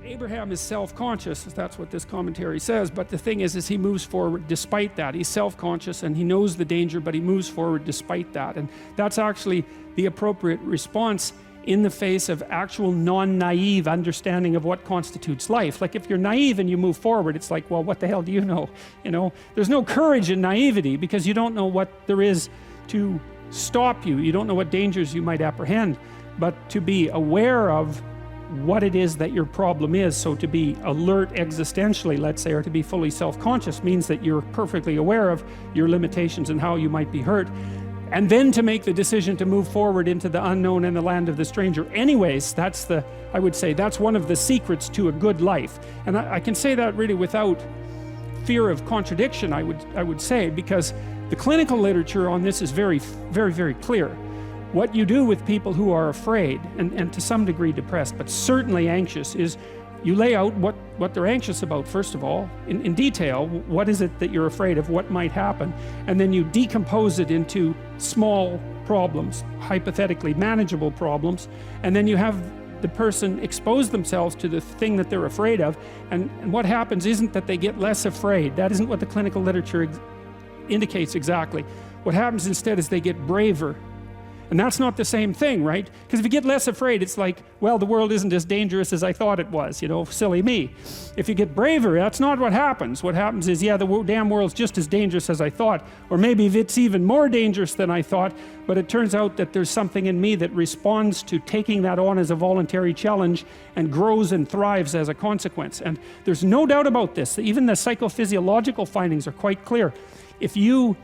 Abraham is self-conscious, that's what this commentary says, but the thing is he moves forward despite that. He's self-conscious and he knows the danger, but he moves forward despite that. And that's actually the appropriate response in the face of actual non-naive understanding of what constitutes life. Like if you're naive and you move forward, it's like, well, what the hell do you know? You know, there's no courage in naivety because you don't know what there is to stop you. You don't know what dangers you might apprehend. But to be aware of what it is that your problem is, so to be alert existentially, let's say, or to be fully self-conscious means that you're perfectly aware of your limitations and how you might be hurt. And then to make the decision to move forward into the unknown and the land of the stranger. Anyways, I would say that's one of the secrets to a good life. And I can say that really without fear of contradiction, I would say, because the clinical literature on this is very, very, very clear. What you do with people who are afraid and to some degree depressed, but certainly anxious, is you lay out what they're anxious about, first of all, in detail. What is it that you're afraid of? What might happen? And then you decompose it into small problems, hypothetically manageable problems. And then you have the person expose themselves to the thing that they're afraid of. And what happens isn't that they get less afraid. That isn't what the clinical literature indicates exactly. What happens instead is they get braver. And that's not the same thing, right? Because if you get less afraid, it's like, well, the world isn't as dangerous as I thought it was, you know, silly me. If you get braver, that's not what happens. What happens is, yeah, the damn world's just as dangerous as I thought, or maybe it's even more dangerous than I thought, but it turns out that there's something in me that responds to taking that on as a voluntary challenge and grows and thrives as a consequence. And there's no doubt about this. Even the psychophysiological findings are quite clear. If you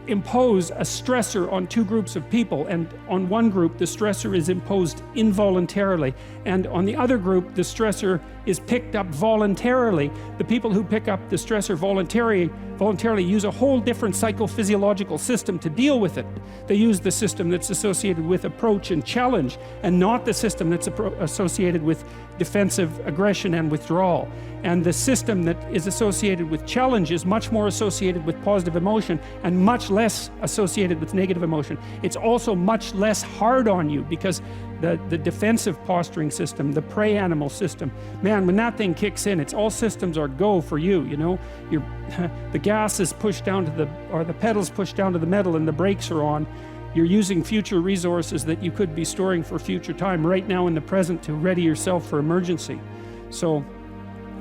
impose a stressor on two groups of people, and on one group the stressor is imposed involuntarily, and on the other group the stressor is picked up voluntarily, the people who pick up the stressor voluntarily use a whole different psychophysiological system to deal with it. They use the system that's associated with approach and challenge, and not the system that's associated with defensive aggression and withdrawal. And the system that is associated with challenge is much more associated with positive emotion and much less associated with negative emotion. It's also much less hard on you because the defensive posturing system, the prey animal system, man, when that thing kicks in, it's all systems are go for you, you know. The gas is pushed down to the pedals pushed down to the metal and the brakes are on. You're using future resources that you could be storing for future time right now in the present to ready yourself for emergency. So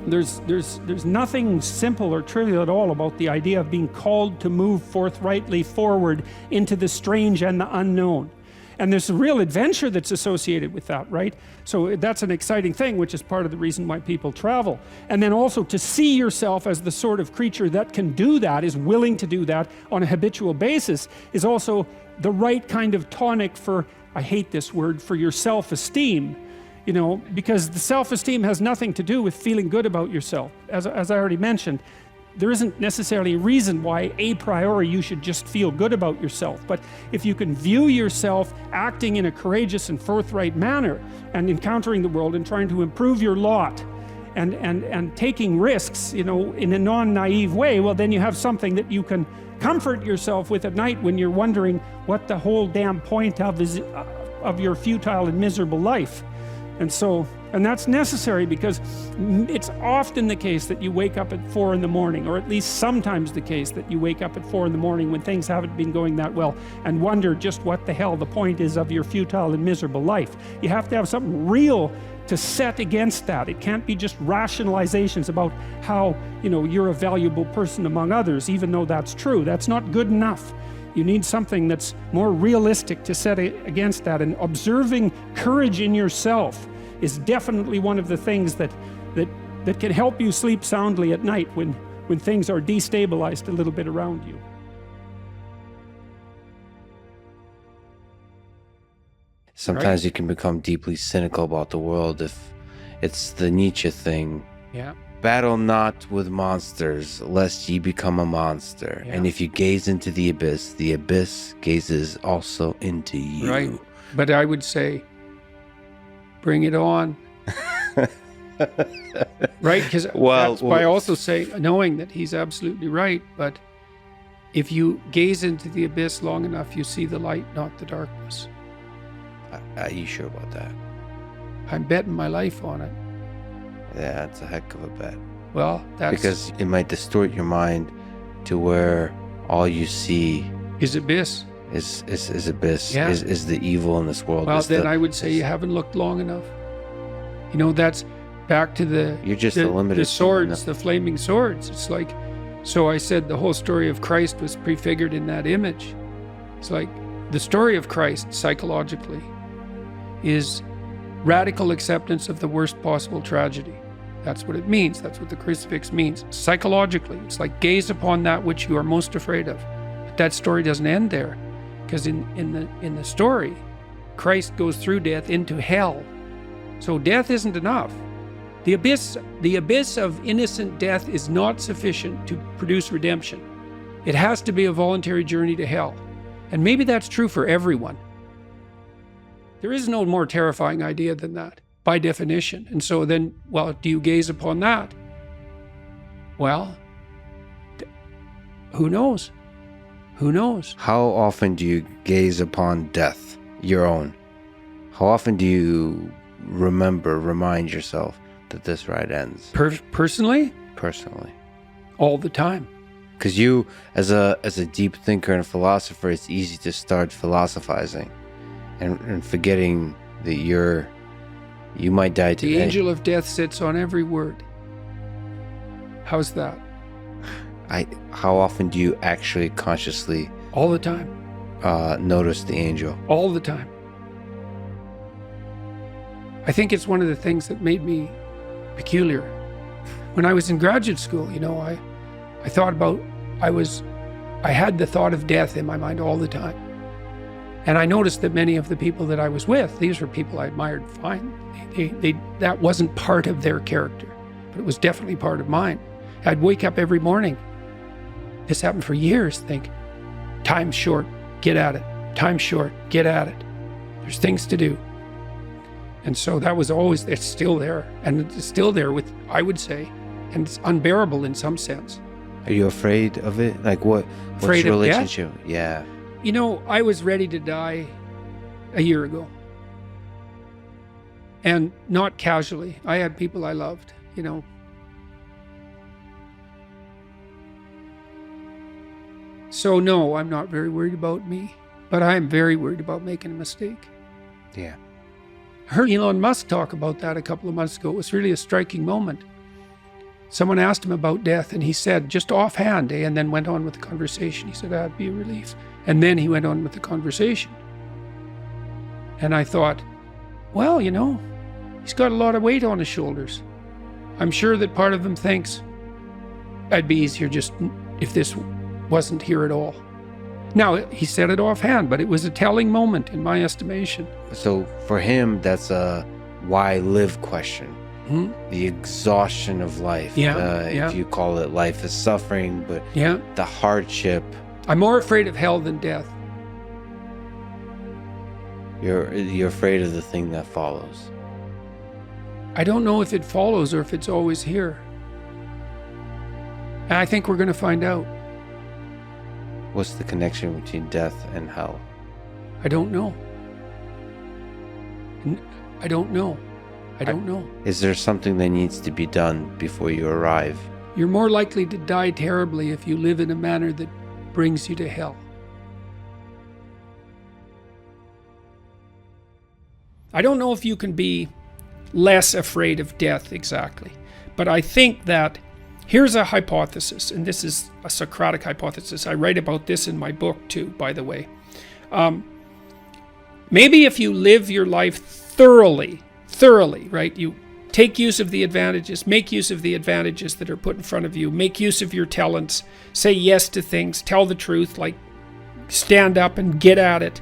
there's nothing simple or trivial at all about the idea of being called to move forthrightly forward into the strange and the unknown. And there's a real adventure that's associated with that, right? So that's an exciting thing, which is part of the reason why people travel. And then also to see yourself as the sort of creature that can do that, is willing to do that on a habitual basis, is also the right kind of tonic for, I hate this word, for your self-esteem. You know, because the self-esteem has nothing to do with feeling good about yourself. As I already mentioned, there isn't necessarily a reason why a priori you should just feel good about yourself. But if you can view yourself acting in a courageous and forthright manner and encountering the world and trying to improve your lot and taking risks, you know, in a non-naive way, well, then you have something that you can comfort yourself with at night when you're wondering what the whole damn point of your futile and miserable life. And that's necessary because it's often the case that you wake up at 4 in the morning, or at least sometimes the case that you wake up at 4 in the morning when things haven't been going that well and wonder just what the hell the point is of your futile and miserable life. You have to have something real to set against that. It can't be just rationalizations about how, you know, you're a valuable person among others, even though that's true. That's not good enough. You need something that's more realistic to set against that. And observing courage in yourself is definitely one of the things that can help you sleep soundly at night when things are destabilized a little bit around you. Sometimes you can become deeply cynical about the world if it's the Nietzsche thing. Yeah. Battle not with monsters, lest ye become a monster. Yeah. And if you gaze into the abyss gazes also into you. Right. But I would say, bring it on. Right? Because that's why I also say, knowing that he's absolutely right, but if you gaze into the abyss long enough, you see the light, not the darkness. Are you sure about that? I'm betting my life on it. Yeah, it's a heck of a bet. Well, that's... Because it might distort your mind to where all you see is abyss. Is abyss, Yeah. is the evil in this world. Well, then I would say you haven't looked long enough. You know, that's back to You're just a limited the swords, the flaming swords. It's like, so I said the whole story of Christ was prefigured in that image. It's like the story of Christ psychologically is radical acceptance of the worst possible tragedy. That's what it means. That's what the crucifix means. Psychologically, it's like gaze upon that which you are most afraid of. But that story doesn't end there, because in the story, Christ goes through death into hell. So death isn't enough. The abyss of innocent death is not sufficient to produce redemption. It has to be a voluntary journey to hell. And maybe that's true for everyone. There is no more terrifying idea than that, by definition. And so then, well, do you gaze upon that? Well, who knows? Who knows? How often do you gaze upon death, your own? How often do you remind yourself that this ride ends? Personally? Personally. All the time. Because you, as a deep thinker and philosopher, it's easy to start philosophizing and forgetting that you might die today. The angel of death sits on every word. How's that? How often do you actually consciously all the time notice the angel? All the time. I think it's one of the things that made me peculiar. When I was in graduate school, you know, I thought about, I had the thought of death in my mind all the time. And I noticed that many of the people that I was with, these were people I admired fine. That wasn't part of their character, but it was definitely part of mine. I'd wake up every morning. This happened for years. Think, time's short, get at it. Time's short, get at it. There's things to do. And so that was always, it's still there. And it's still there with, I would say, and it's unbearable in some sense. Are you afraid of it? Like what's afraid your of relationship? Death? Yeah. You know, I was ready to die a year ago. And not casually. I had people I loved, you know. So no, I'm not very worried about me, but I am very worried about making a mistake. Yeah. I heard Elon Musk talk about that a couple of months ago. It was really a striking moment. Someone asked him about death, and he said, just offhand, and then went on with the conversation. He said, that'd be a relief. And then he went on with the conversation. And I thought, well, you know, he's got a lot of weight on his shoulders. I'm sure that part of him thinks, it'd be easier just if this wasn't here at all. Now, he said it offhand, but it was a telling moment in my estimation. So for him, that's a why live question. Hmm? The exhaustion of life. If you call it life is suffering, but the hardship. I'm more afraid of hell than death. You're afraid of the thing that follows. I don't know if it follows or if it's always here. And I think we're going to find out. What's the connection between death and hell? I don't know. I don't know. I don't know. Is there something that needs to be done before you arrive? You're more likely to die terribly if you live in a manner that brings you to hell. I don't know if you can be less afraid of death exactly, but I think that here's a hypothesis, and this is a Socratic hypothesis. I write about this in my book too, by the way. Maybe if you live your life thoroughly, right? You take use of the advantages, make use of the advantages that are put in front of you, make use of your talents, say yes to things, tell the truth, like stand up and get at it.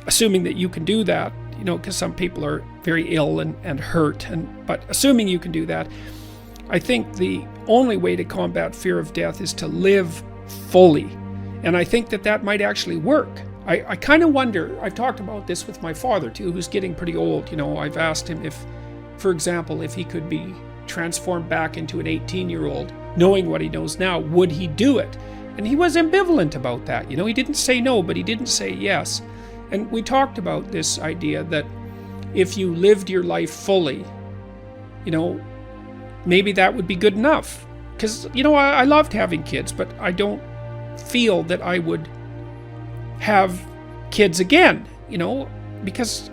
Assuming that you can do that, you know, because some people are very ill and hurt, but assuming you can do that, I think the only way to combat fear of death is to live fully. And I think that might actually work. I kind of wonder, I've talked about this with my father too, who's getting pretty old. You know, I've asked him if, for example, if he could be transformed back into an 18-year-old, knowing what he knows now, would he do it? And he was ambivalent about that. You know, he didn't say no, but he didn't say yes. And we talked about this idea that if you lived your life fully, you know, maybe that would be good enough. Because, you know, I loved having kids, but I don't feel that I would have kids again, you know, because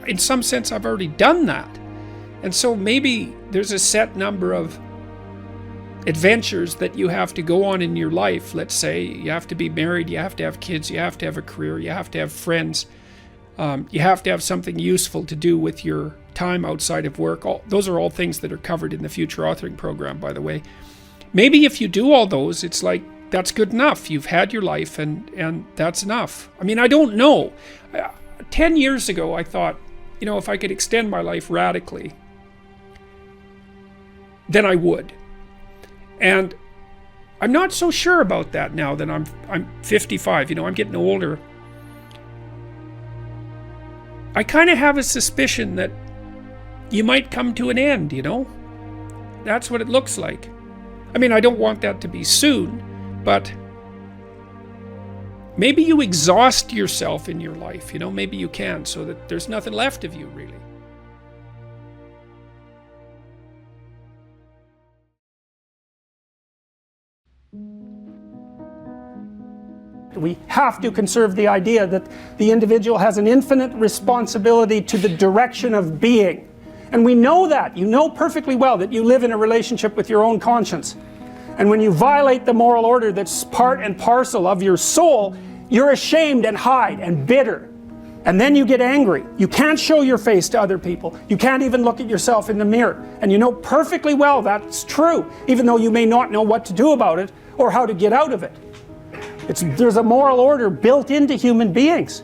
in some sense I've already done that. And so maybe there's a set number of adventures that you have to go on in your life. Let's say you have to be married, you have to have kids, you have to have a career, you have to have friends, you have to have something useful to do with your time outside of work. Those are all things that are covered in the Future Authoring Program, by the way. Maybe if you do all those, it's like, that's good enough. You've had your life and that's enough. I mean, I don't know. 10 years ago, I thought, you know, if I could extend my life radically, then I would. And I'm not so sure about that now that I'm 55, you know, I'm getting older. I kind of have a suspicion that you might come to an end, you know? That's what it looks like. I mean, I don't want that to be soon, but maybe you exhaust yourself in your life, you know? Maybe you can, so that there's nothing left of you, really. We have to conserve the idea that the individual has an infinite responsibility to the direction of being. And we know that. You know perfectly well that you live in a relationship with your own conscience. And when you violate the moral order that's part and parcel of your soul, you're ashamed and hide and bitter. And then you get angry. You can't show your face to other people. You can't even look at yourself in the mirror. And you know perfectly well that's true, even though you may not know what to do about it or how to get out of it. There's a moral order built into human beings.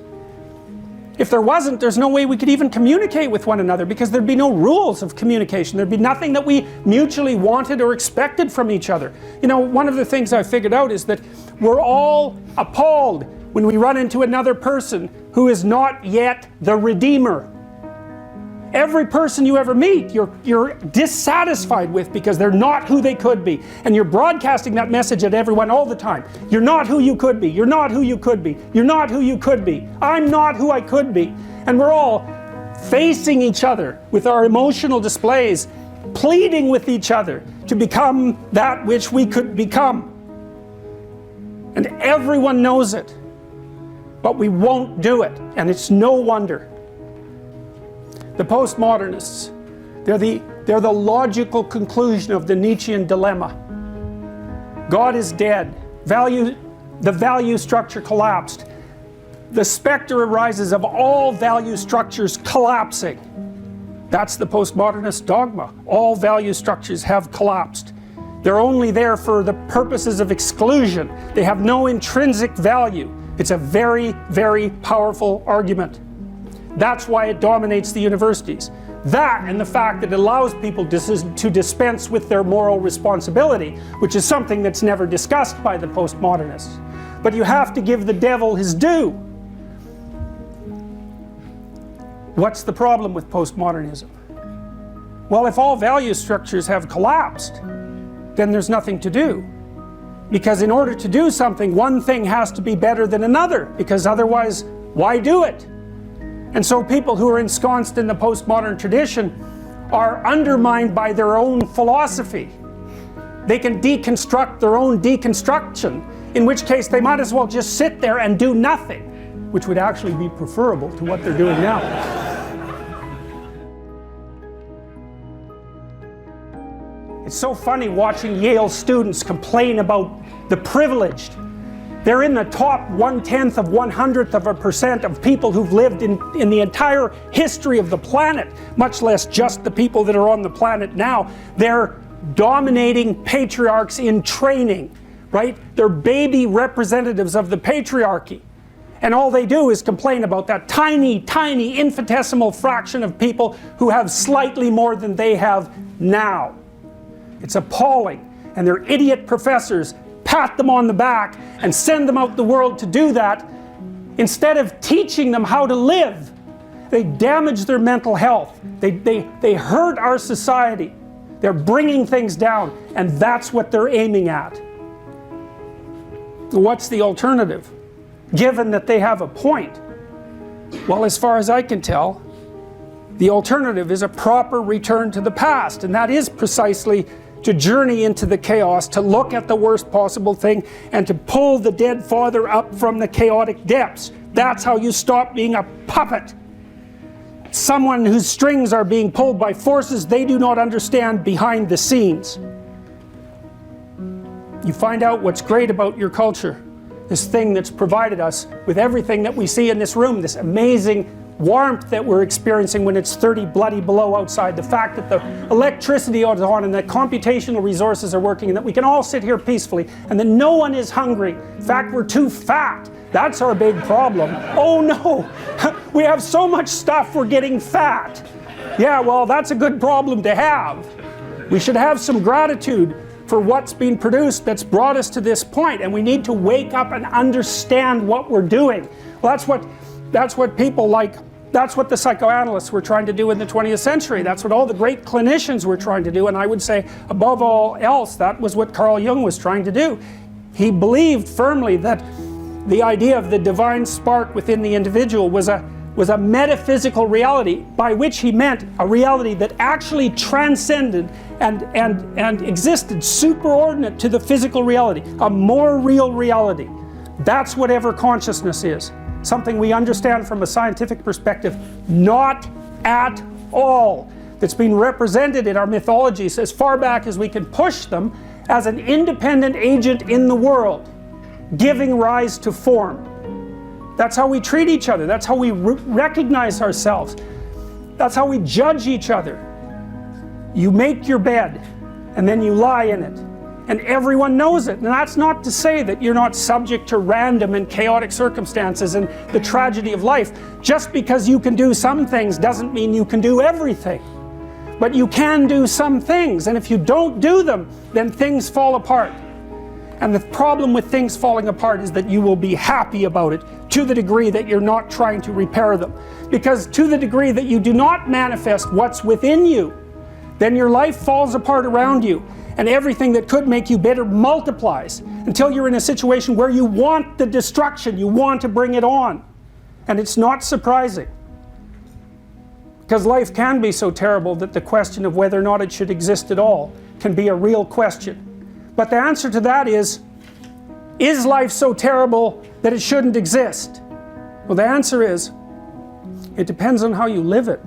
If there wasn't, there's no way we could even communicate with one another, because there'd be no rules of communication. There'd be nothing that we mutually wanted or expected from each other. You know, one of the things I figured out is that we're all appalled when we run into another person who is not yet the Redeemer. Every person you ever meet, you're dissatisfied with because they're not who they could be. And you're broadcasting that message at everyone all the time. You're not who you could be. You're not who you could be. You're not who you could be. I'm not who I could be. And we're all facing each other with our emotional displays, pleading with each other to become that which we could become. And everyone knows it. But we won't do it. And it's no wonder. The postmodernists, they're the logical conclusion of the Nietzschean dilemma. God is dead. The value structure collapsed. The specter arises of all value structures collapsing. That's the postmodernist dogma. All value structures have collapsed. They're only there for the purposes of exclusion. They have no intrinsic value. It's a very, very powerful argument. That's why it dominates the universities. That and the fact that it allows people to dispense with their moral responsibility, which is something that's never discussed by the postmodernists. But you have to give the devil his due. What's the problem with postmodernism? Well, if all value structures have collapsed, then there's nothing to do. Because in order to do something, one thing has to be better than another, because otherwise, why do it? And so people who are ensconced in the postmodern tradition are undermined by their own philosophy. They can deconstruct their own deconstruction, in which case they might as well just sit there and do nothing, which would actually be preferable to what they're doing now. It's so funny watching Yale students complain about the privileged. They're in the top 1/10 of 100th of a percent of people who've lived in the entire history of the planet, much less just the people that are on the planet now. They're dominating patriarchs in training, right? They're baby representatives of the patriarchy. And all they do is complain about that tiny, tiny, infinitesimal fraction of people who have slightly more than they have now. It's appalling. And their idiot professors pat them on the back and send them out the world to do that. Instead of teaching them how to live, they damage their mental health. They hurt our society. They're bringing things down, and that's what they're aiming at. What's the alternative, given that they have a point? Well, as far as I can tell, The alternative is a proper return to the past, and that is precisely to journey into the chaos, to look at the worst possible thing, and to pull the dead father up from the chaotic depths. That's how you stop being a puppet. Someone whose strings are being pulled by forces they do not understand behind the scenes. You find out what's great about your culture, this thing that's provided us with everything that we see in this room, this amazing warmth that we're experiencing when it's 30 bloody below outside, the fact that the electricity is on and that computational resources are working and that we can all sit here peacefully and that no one is hungry. In fact, we're too fat. That's our big problem. Oh no, we have so much stuff we're getting fat. Yeah, well, that's a good problem to have. We should have some gratitude for what's been produced that's brought us to this point, and we need to wake up and understand what we're doing. Well, that's what people like, that's what the psychoanalysts were trying to do in the 20th century. That's what all the great clinicians were trying to do, and I would say above all else that was what Carl Jung was trying to do. He believed firmly that the idea of the divine spark within the individual was a metaphysical reality, by which he meant a reality that actually transcended and existed superordinate to the physical reality, a more real reality. That's whatever consciousness is. Something we understand from a scientific perspective, not at all. That's been represented in our mythologies as far back as we can push them as an independent agent in the world, giving rise to form. That's how we treat each other. That's how we recognize ourselves. That's how we judge each other. You make your bed and then you lie in it. And everyone knows it. And that's not to say that you're not subject to random and chaotic circumstances and the tragedy of life. Just because you can do some things doesn't mean you can do everything. But you can do some things, and if you don't do them, then things fall apart. And the problem with things falling apart is that you will be happy about it to the degree that you're not trying to repair them. Because to the degree that you do not manifest what's within you, then your life falls apart around you. And everything that could make you better multiplies until you're in a situation where you want the destruction, you want to bring it on. And it's not surprising. Because life can be so terrible that the question of whether or not it should exist at all can be a real question. But the answer to that is life so terrible that it shouldn't exist? Well, the answer is, it depends on how you live it.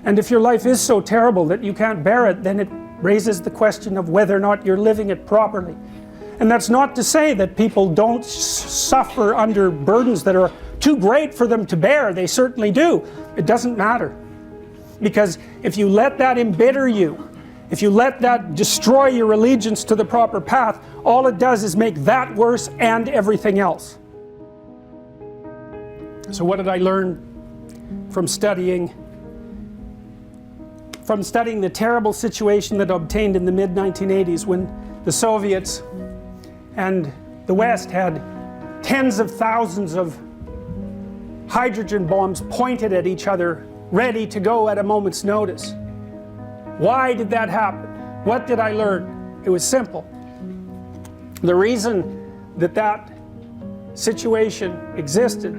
And if your life is so terrible that you can't bear it, then it raises the question of whether or not you're living it properly. And that's not to say that people don't suffer under burdens that are too great for them to bear. They certainly do. It doesn't matter. Because if you let that embitter you, if you let that destroy your allegiance to the proper path, all it does is make that worse and everything else. So what did I learn from studying the terrible situation that obtained in the mid-1980s when the Soviets and the West had tens of thousands of hydrogen bombs pointed at each other, ready to go at a moment's notice? Why did that happen? What did I learn? It was simple. The reason that that situation existed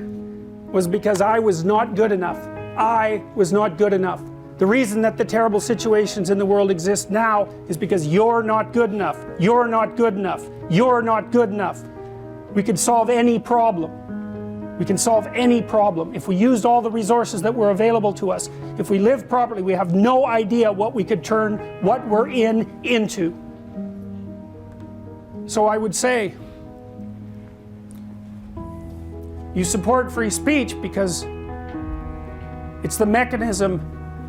was because I was not good enough. I was not good enough. The reason that the terrible situations in the world exist now is because you're not good enough. You're not good enough. You're not good enough. We could solve any problem. We can solve any problem if we used all the resources that were available to us. If we live properly, we have no idea what we could turn what we're into. So I would say, you support free speech because it's the mechanism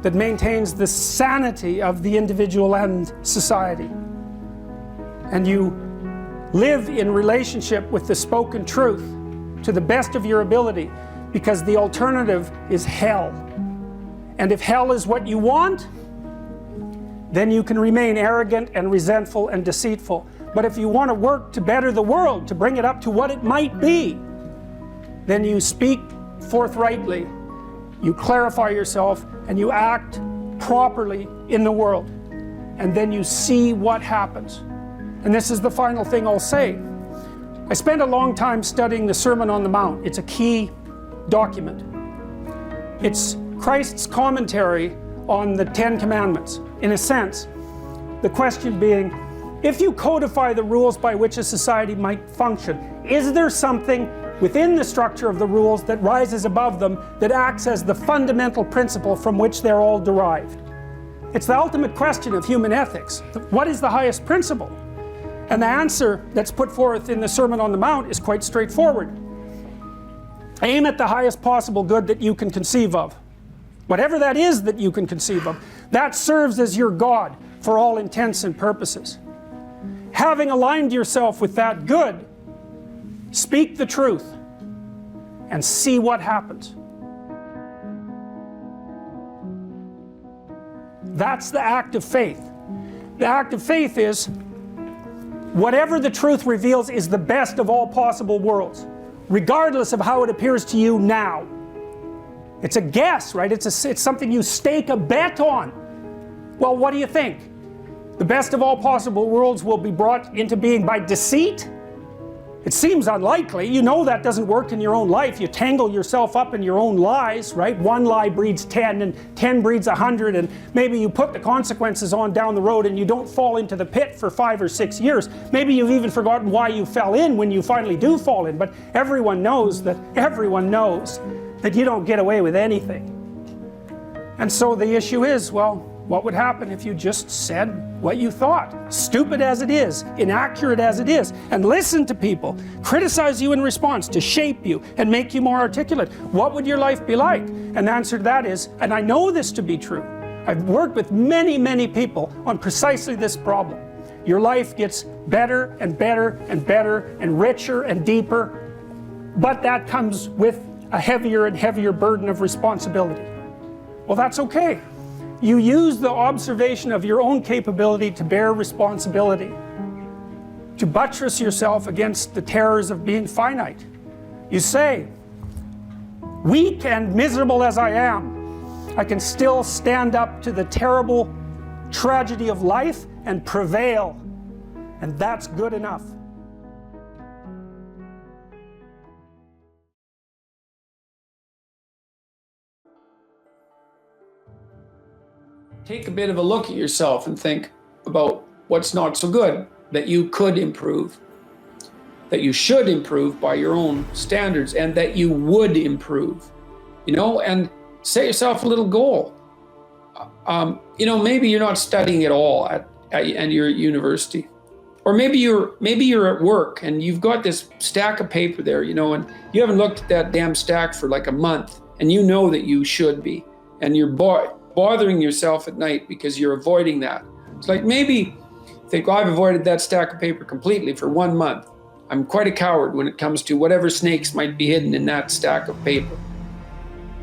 that maintains the sanity of the individual and society. And you live in relationship with the spoken truth to the best of your ability, because the alternative is hell. And if hell is what you want, then you can remain arrogant and resentful and deceitful. But if you want to work to better the world, to bring it up to what it might be, then you speak forthrightly, you clarify yourself, and you act properly in the world. And then you see what happens. And this is the final thing I'll say. I spent a long time studying the Sermon on the Mount. It's a key document. It's Christ's commentary on the Ten Commandments, in a sense. The question being, if you codify the rules by which a society might function, is there something within the structure of the rules that rises above them that acts as the fundamental principle from which they're all derived? It's the ultimate question of human ethics. What is the highest principle? And the answer that's put forth in the Sermon on the Mount is quite straightforward. Aim at the highest possible good that you can conceive of. Whatever that is that you can conceive of, that serves as your God for all intents and purposes. Having aligned yourself with that good, speak the truth and see what happens. That's the act of faith. The act of faith is whatever the truth reveals is the best of all possible worlds, regardless of how it appears to you now. It's a guess, right? It's something you stake a bet on. Well, what do you think? The best of all possible worlds will be brought into being by deceit? It seems unlikely. You know that doesn't work in your own life. You tangle yourself up in your own lies, right? One lie breeds 10 and 10 breeds 100, and maybe you put the consequences on down the road and you don't fall into the pit for 5 or 6 years. Maybe you've even forgotten why you fell in when you finally do fall in, but everyone knows that you don't get away with anything. And so the issue is, well, what would happen if you just said what you thought? Stupid as it is, inaccurate as it is, and listen to people, criticize you in response to shape you and make you more articulate. What would your life be like? And the answer to that is, and I know this to be true, I've worked with many, many people on precisely this problem. Your life gets better and better and better and richer and deeper, but that comes with a heavier and heavier burden of responsibility. Well, that's okay. You use the observation of your own capability to bear responsibility, to buttress yourself against the terrors of being finite. You say, weak and miserable as I am, I can still stand up to the terrible tragedy of life and prevail, and that's good enough. Take a bit of a look at yourself and think about what's not so good that you could improve, that you should improve by your own standards, and that you would improve, and set yourself a little goal. Maybe you're not studying at all at your university, or maybe you're at work and you've got this stack of paper there, and you haven't looked at that damn stack for like a month, and you know that you should be, and you're bothering yourself at night because you're avoiding that. It's like maybe think, I've avoided that stack of paper completely for 1 month. I'm quite a coward when it comes to whatever snakes might be hidden in that stack of paper.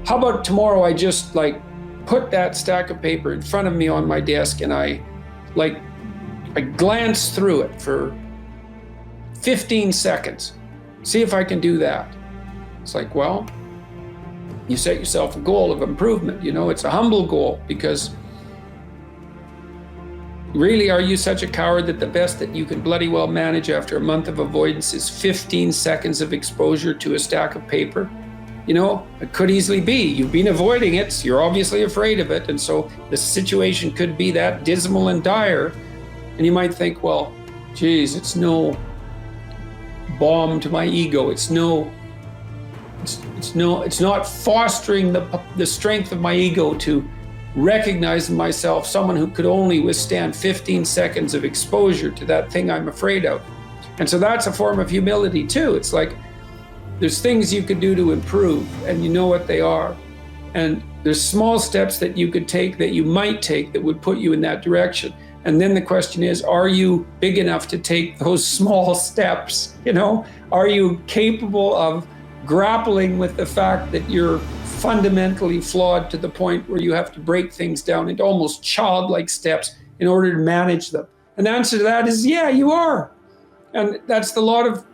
How about tomorrow I just put that stack of paper in front of me on my desk and I glance through it for 15 seconds. See if I can do that. It's like, well, you set yourself a goal of improvement. It's a humble goal, because really, are you such a coward that the best that you can bloody well manage after a month of avoidance is 15 seconds of exposure to a stack of paper? It could easily be. You've been avoiding it, so you're obviously afraid of it, and so the situation could be that dismal and dire, and you might think, well, geez, it's no balm to my ego. It's not fostering the strength of my ego to recognize in myself someone who could only withstand 15 seconds of exposure to that thing I'm afraid of. And so that's a form of humility too. It's like there's things you could do to improve, and you know what they are. And there's small steps that you could take, that you might take, that would put you in that direction. And then the question is, are you big enough to take those small steps? Are you capable of grappling with the fact that you're fundamentally flawed to the point where you have to break things down into almost childlike steps in order to manage them? And the answer to that is, yeah, you are. And that's the lot of,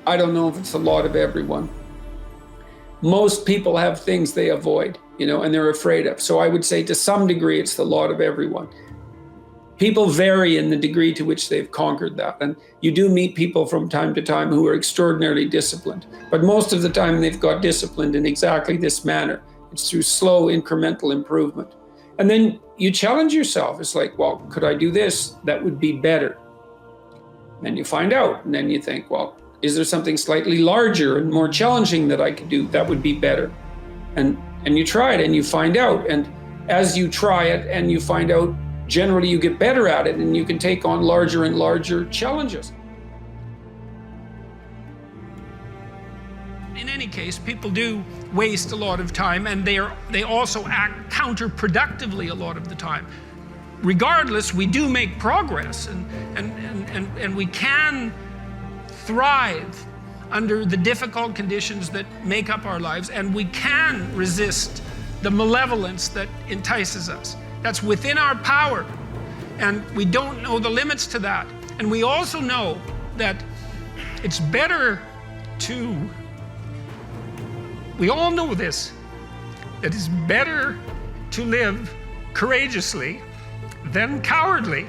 I don't know if it's the lot of everyone. Most people have things they avoid, and they're afraid of. So I would say to some degree, it's the lot of everyone. People vary in the degree to which they've conquered that. And you do meet people from time to time who are extraordinarily disciplined. But most of the time they've got disciplined in exactly this manner. It's through slow incremental improvement. And then you challenge yourself. It's like, well, could I do this? That would be better. Then you find out. And then you think, well, is there something slightly larger and more challenging that I could do? That would be better. And you try it and you find out. And as you try it and you find out, generally you get better at it and you can take on larger and larger challenges. In any case, people do waste a lot of time, and they also act counterproductively a lot of the time. Regardless, we do make progress, and we can thrive under the difficult conditions that make up our lives, and we can resist the malevolence that entices us. That's within our power, and we don't know the limits to that. And we also know that it's better to, we all know this, that it's better to live courageously than cowardly.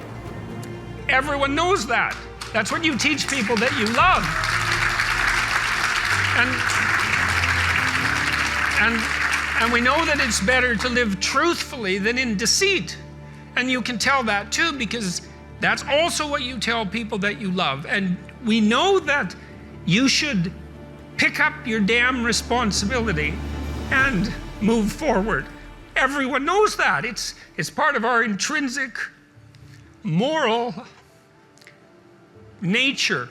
Everyone knows that. That's what you teach people that you love. And we know that it's better to live truthfully than in deceit. And you can tell that too, because that's also what you tell people that you love. And we know that you should pick up your damn responsibility and move forward. Everyone knows that. It's part of our intrinsic moral nature.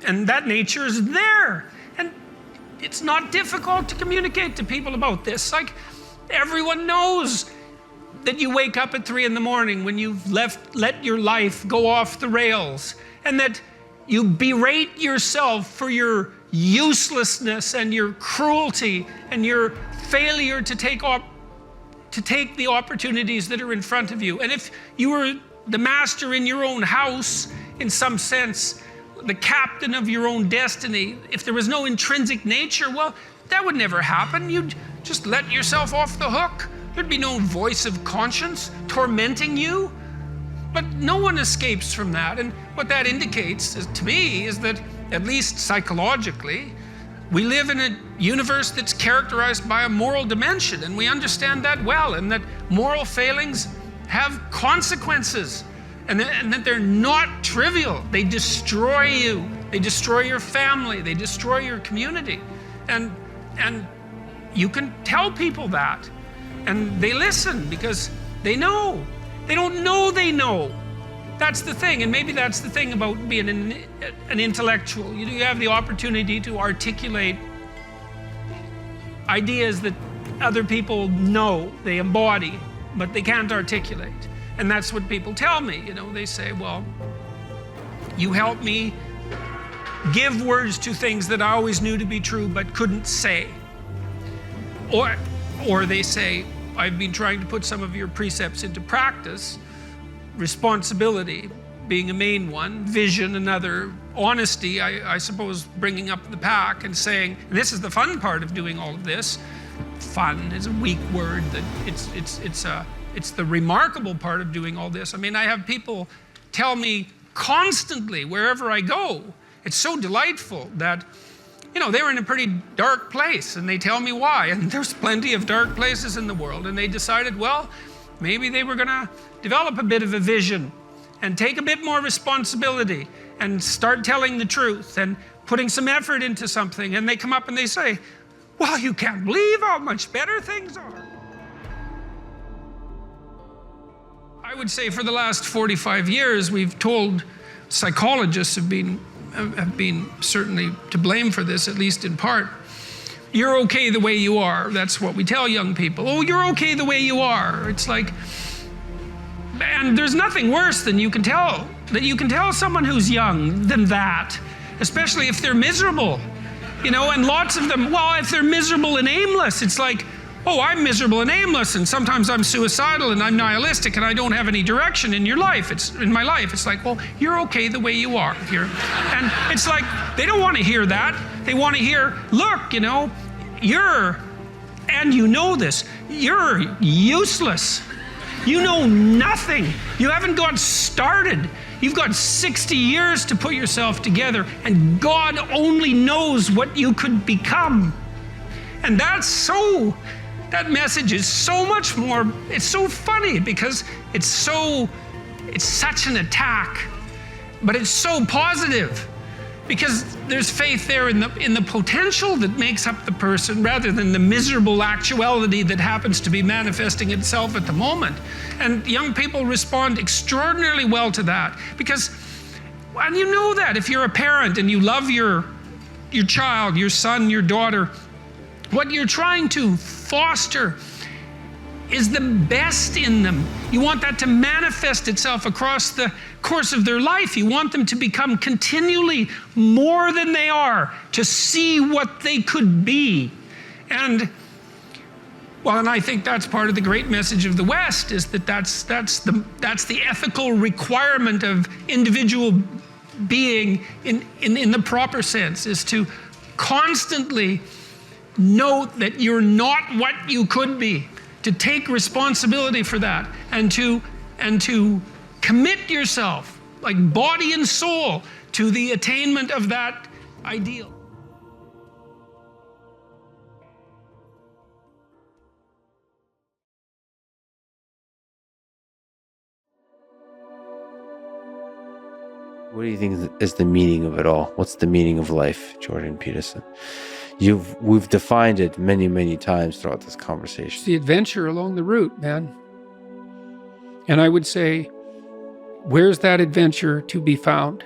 And that nature is there. And it's not difficult to communicate to people about this. Like, everyone knows that you wake up at 3 a.m. when you've let your life go off the rails, and that you berate yourself for your uselessness and your cruelty and your failure to take the opportunities that are in front of you. And if you were the master in your own house, in some sense, the captain of your own destiny, if there was no intrinsic nature, well, that would never happen. You'd just let yourself off the hook. There'd be no voice of conscience tormenting you. But no one escapes from that. And what that indicates to me is that, at least psychologically, we live in a universe that's characterized by a moral dimension, and we understand that well, and that moral failings have consequences, and that they're not trivial. They destroy you. They destroy your family. They destroy your community. And you can tell people that, and they listen because they know. They don't know they know. That's the thing, and maybe that's the thing about being an intellectual. You have the opportunity to articulate ideas that other people know, they embody, but they can't articulate. And that's what people tell me. You know, they say, well, you help me give words to things that I always knew to be true but couldn't say. Or they say, I've been trying to put some of your precepts into practice. Responsibility being a main one, vision another, honesty, I suppose, bringing up the pack and saying, this is the fun part of doing all of this. Fun is a weak word. That it's the remarkable part of doing all this. I mean, I have people tell me constantly wherever I go, it's so delightful that, you know, they were in a pretty dark place and they tell me why. And there's plenty of dark places in the world. And they decided, well, maybe they were going to develop a bit of a vision and take a bit more responsibility and start telling the truth and putting some effort into something. And they come up and they say, well, you can't believe how much better things are. I would say for the last 45 years, we've told, psychologists have been certainly to blame for this, at least in part. You're okay the way you are. That's what we tell young people. Oh, you're okay the way you are. It's like, and there's nothing worse than you can tell someone who's young than that, especially if they're miserable, you know, and lots of them, well, if they're miserable and aimless, it's like, oh, I'm miserable and aimless, and sometimes I'm suicidal and I'm nihilistic and I don't have any direction in your life. In my life. It's like, well, you're okay the way you are here. And it's like, they don't want to hear that. They want to hear, look, you know, and you know this, you're useless. You know nothing. You haven't got started. You've got 60 years to put yourself together, and God only knows what you could become. And that message is so much more, it's so funny because it's such an attack, but it's so positive. Because there's faith there in the potential that makes up the person rather than the miserable actuality that happens to be manifesting itself at the moment. And young people respond extraordinarily well to that because, and you know that if you're a parent and you love your child, your son, your daughter, what you're trying to foster is the best in them. You want that to manifest itself across the course of their life. You want them to become continually more than they are, to see what they could be. And I think that's part of the great message of the West, is that's the ethical requirement of individual being in the proper sense, is to constantly note that you're not what you could be, to take responsibility for that, and to commit yourself, like body and soul, to the attainment of that ideal. What do you think is the meaning of it all? What's the meaning of life, Jordan Peterson? We've defined it many, many times throughout this conversation. It's the adventure along the route, man. And I would say, where's that adventure to be found?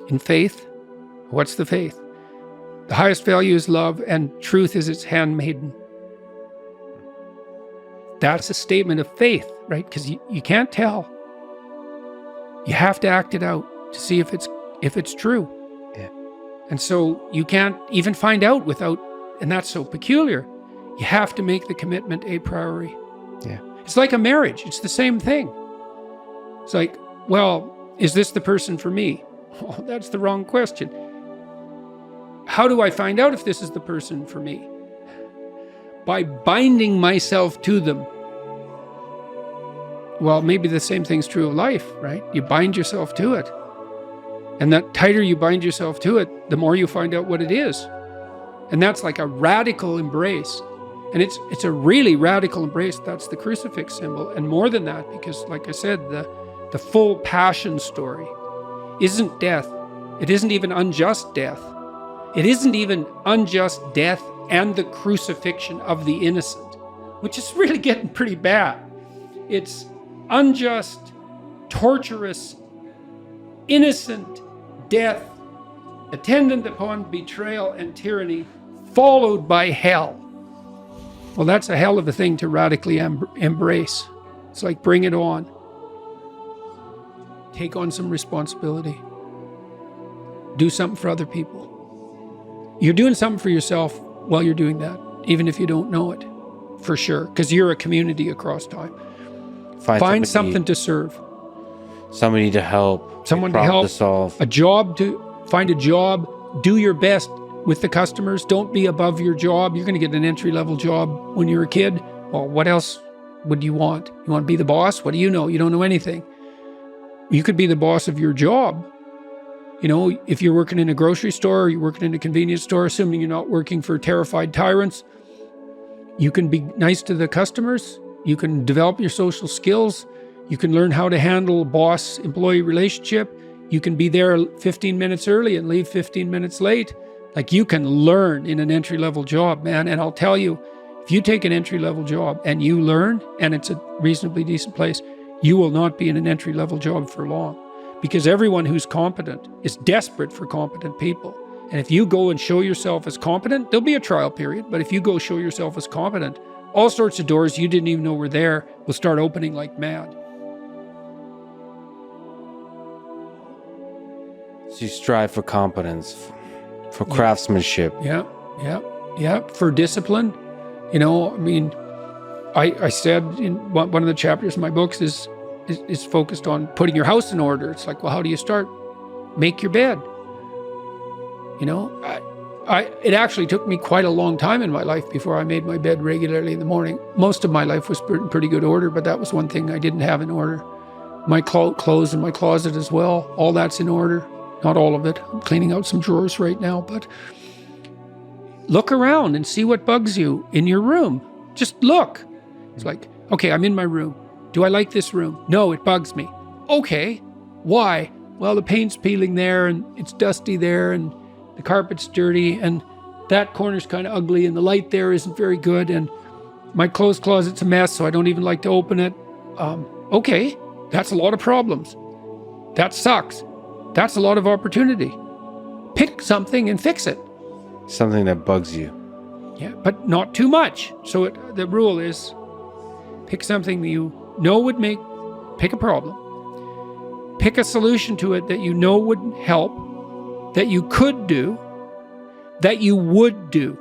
In faith? What's the faith? The highest value is love, and truth is its handmaiden. That's a statement of faith, right? Because you can't tell. You have to act it out to see if it's true. Yeah. And so you can't even find out without, and that's so peculiar. You have to make the commitment a priority. Yeah. It's like a marriage. It's the same thing. It's like, well, is this the person for me? Oh, that's the wrong question. How do I find out if this is the person for me? By binding myself to them. Well, maybe the same thing's true of life, right? You bind yourself to it. And the tighter you bind yourself to it, the more you find out what it is. And that's like a radical embrace. And it's a really radical embrace. That's the crucifix symbol. And more than that, because like I said, the full passion story isn't death. It isn't even unjust death. It isn't even unjust death and the crucifixion of the innocent, which is really getting pretty bad. It's unjust, torturous, innocent death, attendant upon betrayal and tyranny, followed by hell. Well, that's a hell of a thing to radically embrace. It's like, bring it on. Take on some responsibility. Do something for other people. You're doing something for yourself while you're doing that, even if you don't know it, for sure, because you're a community across time. Find something to serve. Somebody to help. Someone to help. To solve. Find a job. Do your best with the customers. Don't be above your job. You're going to get an entry-level job when you're a kid. Well, what else would you want? You want to be the boss? What do you know? You don't know anything. You could be the boss of your job. You know, if you're working in a grocery store or you're working in a convenience store, assuming you're not working for terrified tyrants, you can be nice to the customers. You can develop your social skills. You can learn how to handle a boss-employee relationship. You can be there 15 minutes early and leave 15 minutes late. Like, you can learn in an entry-level job, man. And I'll tell you, if you take an entry-level job and you learn, and it's a reasonably decent place, you will not be in an entry-level job for long. Because everyone who's competent is desperate for competent people. And if you go and show yourself as competent, there'll be a trial period. But if you go show yourself as competent, all sorts of doors you didn't even know were there will start opening like mad. So you strive for competence, for craftsmanship. Yeah. For discipline. You know, I mean, I said in one of the chapters in my books is focused on putting your house in order. It's like, well, how do you start? Make your bed. You know, it actually took me quite a long time in my life before I made my bed regularly in the morning. Most of my life was in pretty good order, but that was one thing I didn't have in order. My clothes in my closet as well, all that's in order. Not all of it. I'm cleaning out some drawers right now, but look around and see what bugs you in your room. Just look. It's like, okay, I'm in my room. Do I like this room? No, it bugs me. Okay, why? Well, the paint's peeling there, and it's dusty there, and the carpet's dirty, and that corner's kind of ugly, and the light there isn't very good, and my clothes closet's a mess, so I don't even like to open it. Okay, that's a lot of problems. That sucks. That's a lot of opportunity. Pick something and fix it. Something that bugs you. Yeah, but not too much. So the rule is, pick something that you know would pick a problem. Pick a solution to it that you know would help, that you could do, that you would do.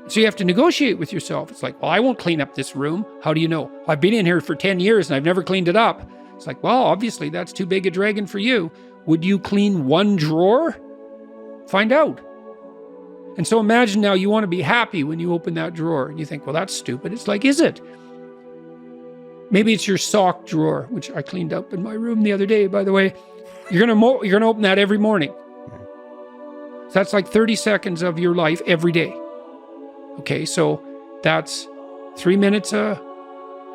So you have to negotiate with yourself. It's like, well, I won't clean up this room. How do you know? I've been in here for 10 years and I've never cleaned it up. It's like, well, obviously that's too big a dragon for you. Would you clean one drawer? Find out. And so imagine now you want to be happy when you open that drawer and you think, well, that's stupid. It's like, is it? Maybe it's your sock drawer, which I cleaned up in my room the other day, by the way. You're gonna open that every morning. So that's like 30 seconds of your life every day. Okay, so that's 3 minutes a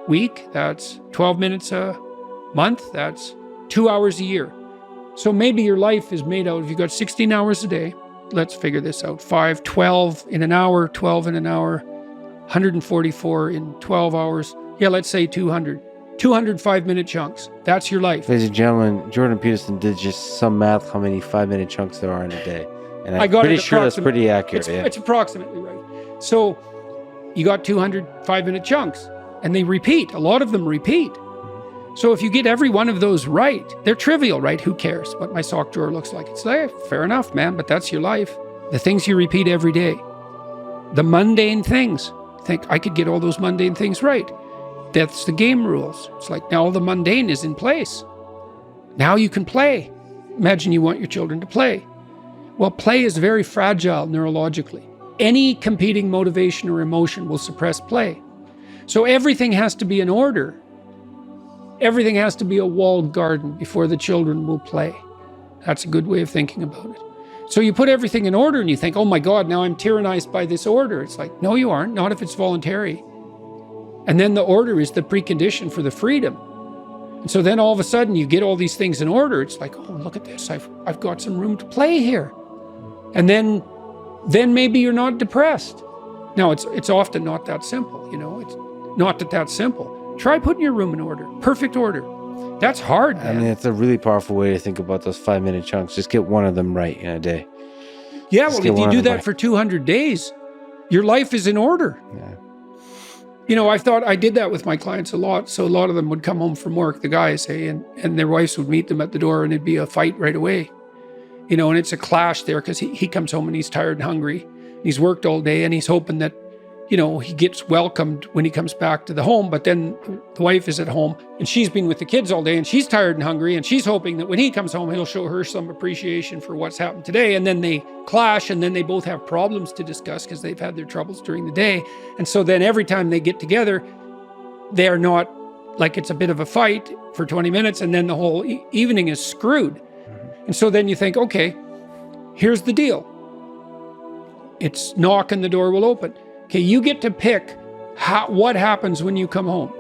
week. That's 12 minutes a month. That's 2 hours a year. So maybe your life is made out of, you've got 16 hours a day. Let's figure this out. 12 in an hour, 12 in an hour, 144 in 12 hours. Yeah, let's say 200. 200 5-minute chunks. That's your life. Ladies and gentlemen, Jordan Peterson did just some math how many 5-minute chunks there are in a day. And I'm pretty sure that's pretty accurate. It's approximately right. So you got 200 5-minute chunks and they repeat. A lot of them repeat. So if you get every one of those right, they're trivial, right? Who cares what my sock drawer looks like? It's like, fair enough, man, but that's your life. The things you repeat every day. The mundane things. Think, I could get all those mundane things right. That's the game rules. It's like now all the mundane is in place. Now you can play. Imagine you want your children to play. Well, play is very fragile neurologically. Any competing motivation or emotion will suppress play. So everything has to be in order. Everything has to be a walled garden before the children will play. That's a good way of thinking about it. So you put everything in order and you think, oh my God, now I'm tyrannized by this order. It's like, no, you aren't, not if it's voluntary. And then the order is the precondition for the freedom. And so then all of a sudden you get all these things in order. It's like, oh, look at this. I've got some room to play here. And then maybe you're not depressed. Now, it's often not that simple, you know. It's not that simple. Try putting your room in order. Perfect order. That's hard, man. I mean, it's a really powerful way to think about those 5-minute chunks. Just get one of them right in a day. Yeah, well, if you do that for 200 days, your life is in order. Yeah. You know, I did that with my clients a lot. So a lot of them would come home from work, the guys, hey, and their wives would meet them at the door and it'd be a fight right away. You know, and it's a clash there because he comes home and he's tired and hungry. And he's worked all day and he's hoping that, you know, he gets welcomed when he comes back to the home, but then the wife is at home and she's been with the kids all day and she's tired and hungry and she's hoping that when he comes home, he'll show her some appreciation for what's happened today. And then they clash and then they both have problems to discuss because they've had their troubles during the day. And so then every time they get together, they are not like it's a bit of a fight for 20 minutes and then the whole evening is screwed. Mm-hmm. And so then you think, okay, here's the deal. It's knock and the door will open. Okay, you get to pick what happens when you come home,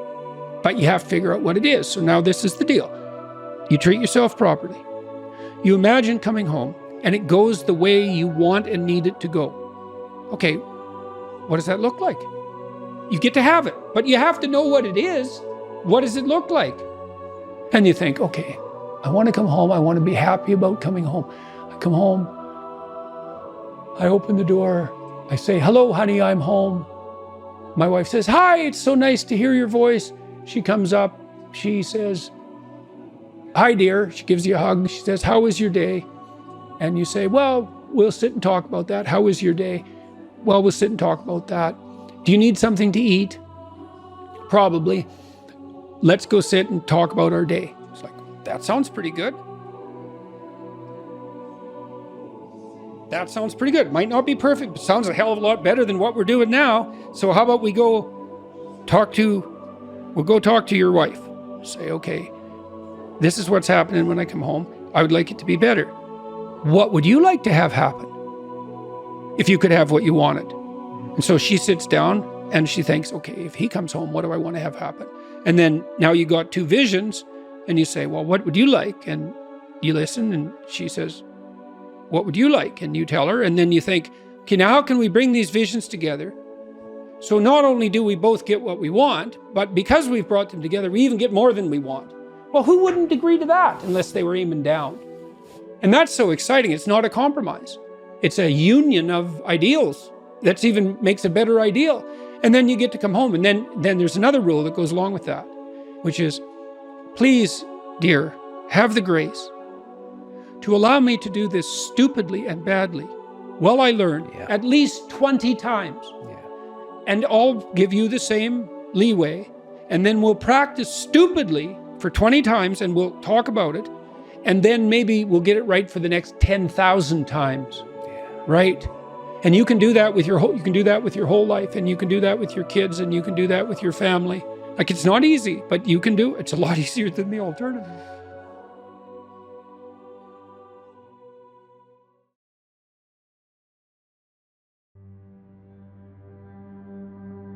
but you have to figure out what it is. So now this is the deal. You treat yourself properly. You imagine coming home and it goes the way you want and need it to go. Okay, what does that look like? You get to have it, but you have to know what it is. What does it look like? And you think, okay, I want to come home. I want to be happy about coming home. I come home. I open the door. I say, hello, honey, I'm home. My wife says, hi, it's so nice to hear your voice. She comes up, she says, hi, dear. She gives you a hug. She says, how was your day? And you say, well, we'll sit and talk about that. How was your day? Well, we'll sit and talk about that. Do you need something to eat? Probably. Let's go sit and talk about our day. It's like, that sounds pretty good. that sounds pretty good. Might not be perfect, but sounds a hell of a lot better than what we're doing now. So how about we go talk to your wife. Say, okay, this is what's happening when I come home. I would like it to be better. What would you like to have happen if you could have what you wanted? And so she sits down and she thinks, okay, if he comes home, what do I want to have happen? And then now you got two visions and you say, well, what would you like? And you listen and she says, what would you like? And you tell her, and then you think, okay, now how can we bring these visions together? So not only do we both get what we want, but because we've brought them together, we even get more than we want. Well, who wouldn't agree to that unless they were aiming down? And that's so exciting. It's not a compromise. It's a union of ideals. That's even makes a better ideal. And then you get to come home. And then there's another rule that goes along with that, which is, please, dear, have the grace to allow me to do this stupidly and badly. Well, I learned at least 20 times. And I'll give you the same leeway. And then we'll practice stupidly for 20 times and we'll talk about it. And then maybe we'll get it right for the next 10,000 times. Right? And you can do that with your whole life, and you can do that with your kids, and you can do that with your family. Like, it's not easy, but you can do it. It's a lot easier than the alternative.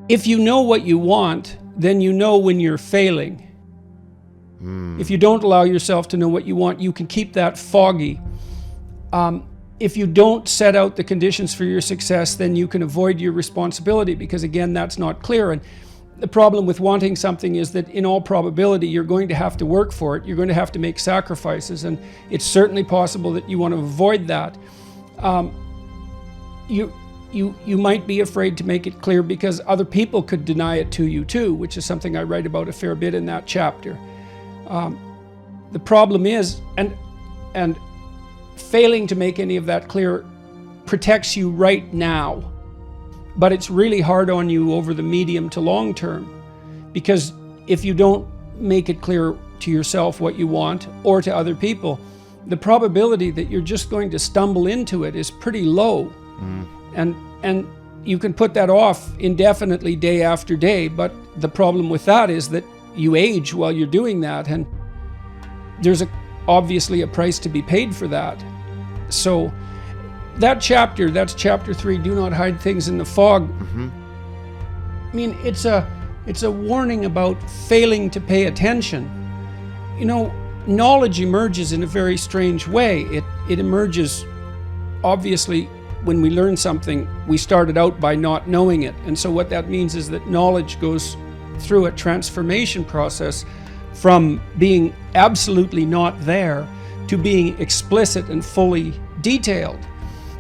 If you know what you want, then you know when you're failing. If you don't allow yourself to know what you want, you can keep that foggy. If you don't set out the conditions for your success, then you can avoid your responsibility, because again, that's not clear. And the problem with wanting something is that in all probability, you're going to have to work for it. You're going to have to make sacrifices. And it's certainly possible that you want to avoid that. You might be afraid to make it clear because other people could deny it to you too, which is something I write about a fair bit in that chapter. The problem is, and failing to make any of that clear protects you right now, but it's really hard on you over the medium to long term, because if you don't make it clear to yourself what you want or to other people, the probability that you're just going to stumble into it is pretty low. And you can put that off indefinitely day after day, but the problem with that is that you age while you're doing that, and there's obviously a price to be paid for that. So that's chapter 3, do not hide things in the fog. I mean, it's a warning about failing to pay attention. You know, knowledge emerges in a very strange way. It emerges, obviously, when we learn something, we started out by not knowing it. And so what that means is that knowledge goes through a transformation process from being absolutely not there to being explicit and fully detailed.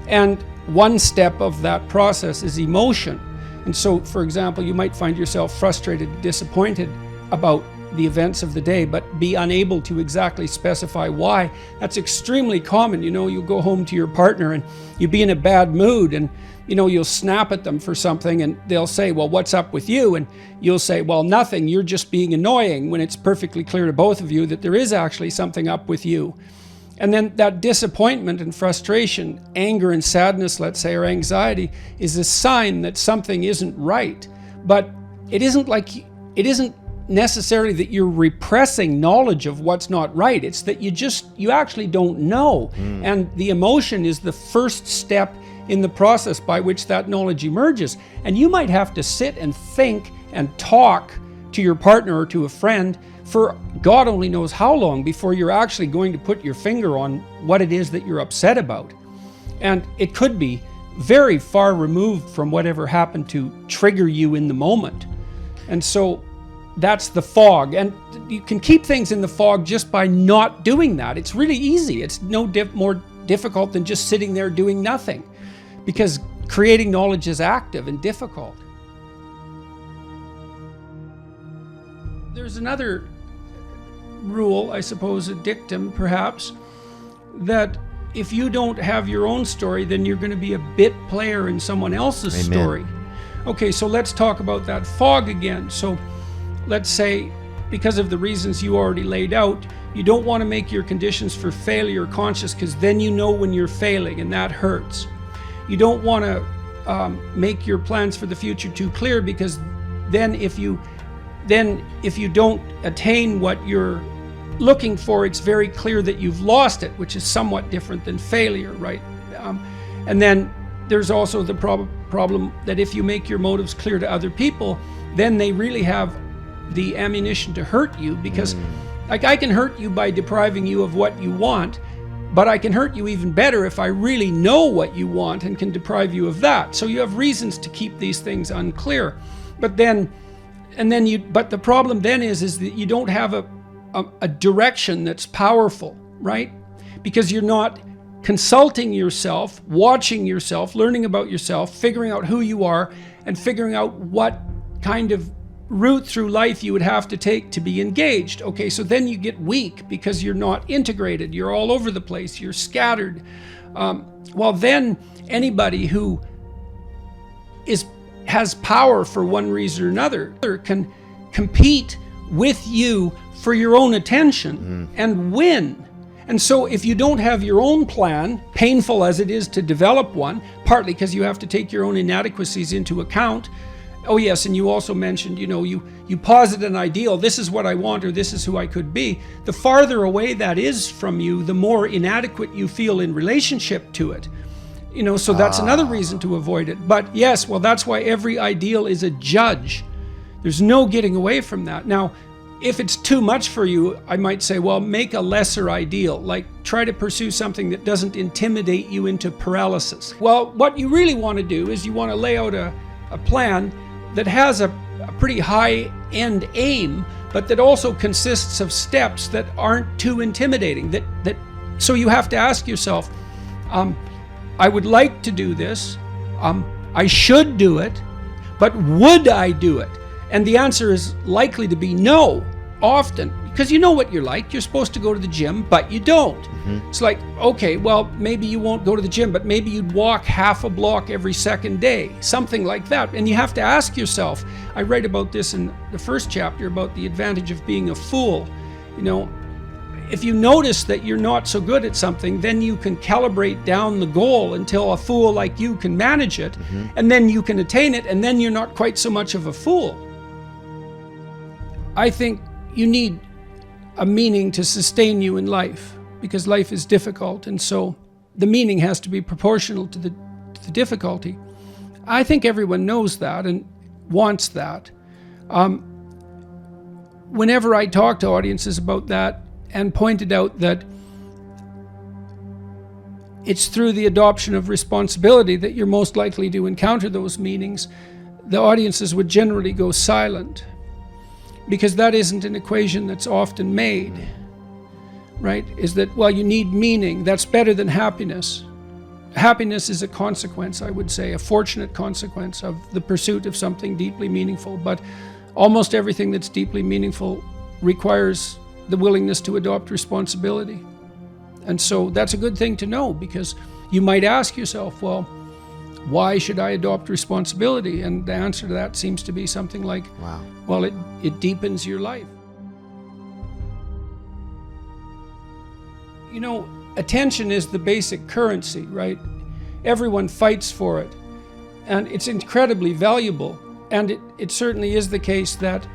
And one step of that process is emotion. And so, for example, you might find yourself frustrated and disappointed about the events of the day, but be unable to exactly specify why. That's extremely common. You know, you go home to your partner and you be in a bad mood, and you know, you'll snap at them for something and they'll say, well, what's up with you? And you'll say, well, nothing, you're just being annoying, when it's perfectly clear to both of you that there is actually something up with you. And then that disappointment and frustration, anger and sadness, let's say, or anxiety, is a sign that something isn't right. But it isn't necessarily that you're repressing knowledge of what's not right. It's that you actually don't know. And the emotion is the first step in the process by which that knowledge emerges. And you might have to sit and think and talk to your partner or to a friend for God only knows how long before you're actually going to put your finger on what it is that you're upset about. And it could be very far removed from whatever happened to trigger you in the moment. And so that's the fog. And you can keep things in the fog just by not doing that. It's really easy. It's no more difficult than just sitting there doing nothing, because creating knowledge is active and difficult. There's another rule, I suppose, a dictum perhaps, that if you don't have your own story, then you're going to be a bit player in someone else's story. Okay, so let's talk about that fog again. So let's say, because of the reasons you already laid out, You don't want to make your conditions for failure conscious, because then you know when you're failing, and that hurts. You don't want to make your plans for the future too clear, because then if you don't attain what you're looking for, it's very clear that you've lost it, which is somewhat different than failure, right? And then there's also the problem that if you make your motives clear to other people, then they really have the ammunition to hurt you, because like I can hurt you by depriving you of what you want, but I can hurt you even better if I really know what you want and can deprive you of that. So you have reasons to keep these things unclear. But the problem then is that you don't have a direction that's powerful, right? Because you're not consulting yourself, watching yourself, learning about yourself, figuring out who you are, and figuring out what kind of route through life you would have to take to be engaged. Okay, so then you get weak because you're not integrated. You're all over the place. You're scattered. Well, then anybody who has power for one reason or another can compete with you for your own attention and win. And so if you don't have your own plan, painful as it is to develop one, partly because you have to take your own inadequacies into account. Oh yes, and you also mentioned, you posit an ideal, this is what I want, or this is who I could be. The farther away that is from you, the more inadequate you feel in relationship to it. So that's another reason to avoid it. But yes, well, that's why every ideal is a judge. There's no getting away from that. Now, if it's too much for you, I might say, well, make a lesser ideal, like try to pursue something that doesn't intimidate you into paralysis. Well, what you really want to do is you want to lay out a plan that has a pretty high-end aim, but that also consists of steps that aren't too intimidating. So you have to ask yourself, I would like to do this, I should do it, but would I do it? And the answer is likely to be no, often, because you know what you're like. You're supposed to go to the gym, but you don't. It's like, okay, well, maybe you won't go to the gym, but maybe you'd walk half a block every second day, something like that. And you have to ask yourself, I write about this in the first chapter about the advantage of being a fool. If you notice that you're not so good at something, then you can calibrate down the goal until a fool like you can manage it, and then you can attain it, and then you're not quite so much of a fool. I think you need a meaning to sustain you in life, because life is difficult, and so the meaning has to be proportional to the difficulty. I think everyone knows that and wants that. Whenever I talk to audiences about that and pointed out that it's through the adoption of responsibility that you're most likely to encounter those meanings, the audiences would generally go silent, because that isn't an equation that's often made, right? Is that, well, you need meaning. That's better than happiness. Happiness is a consequence, I would say, a fortunate consequence of the pursuit of something deeply meaningful. But almost everything that's deeply meaningful requires the willingness to adopt responsibility. And so that's a good thing to know, because you might ask yourself, well, why should I adopt responsibility? And the answer to that seems to be something like, wow. Well, it deepens your life. Attention is the basic currency, right? Everyone fights for it, and it's incredibly valuable. And it certainly is the case that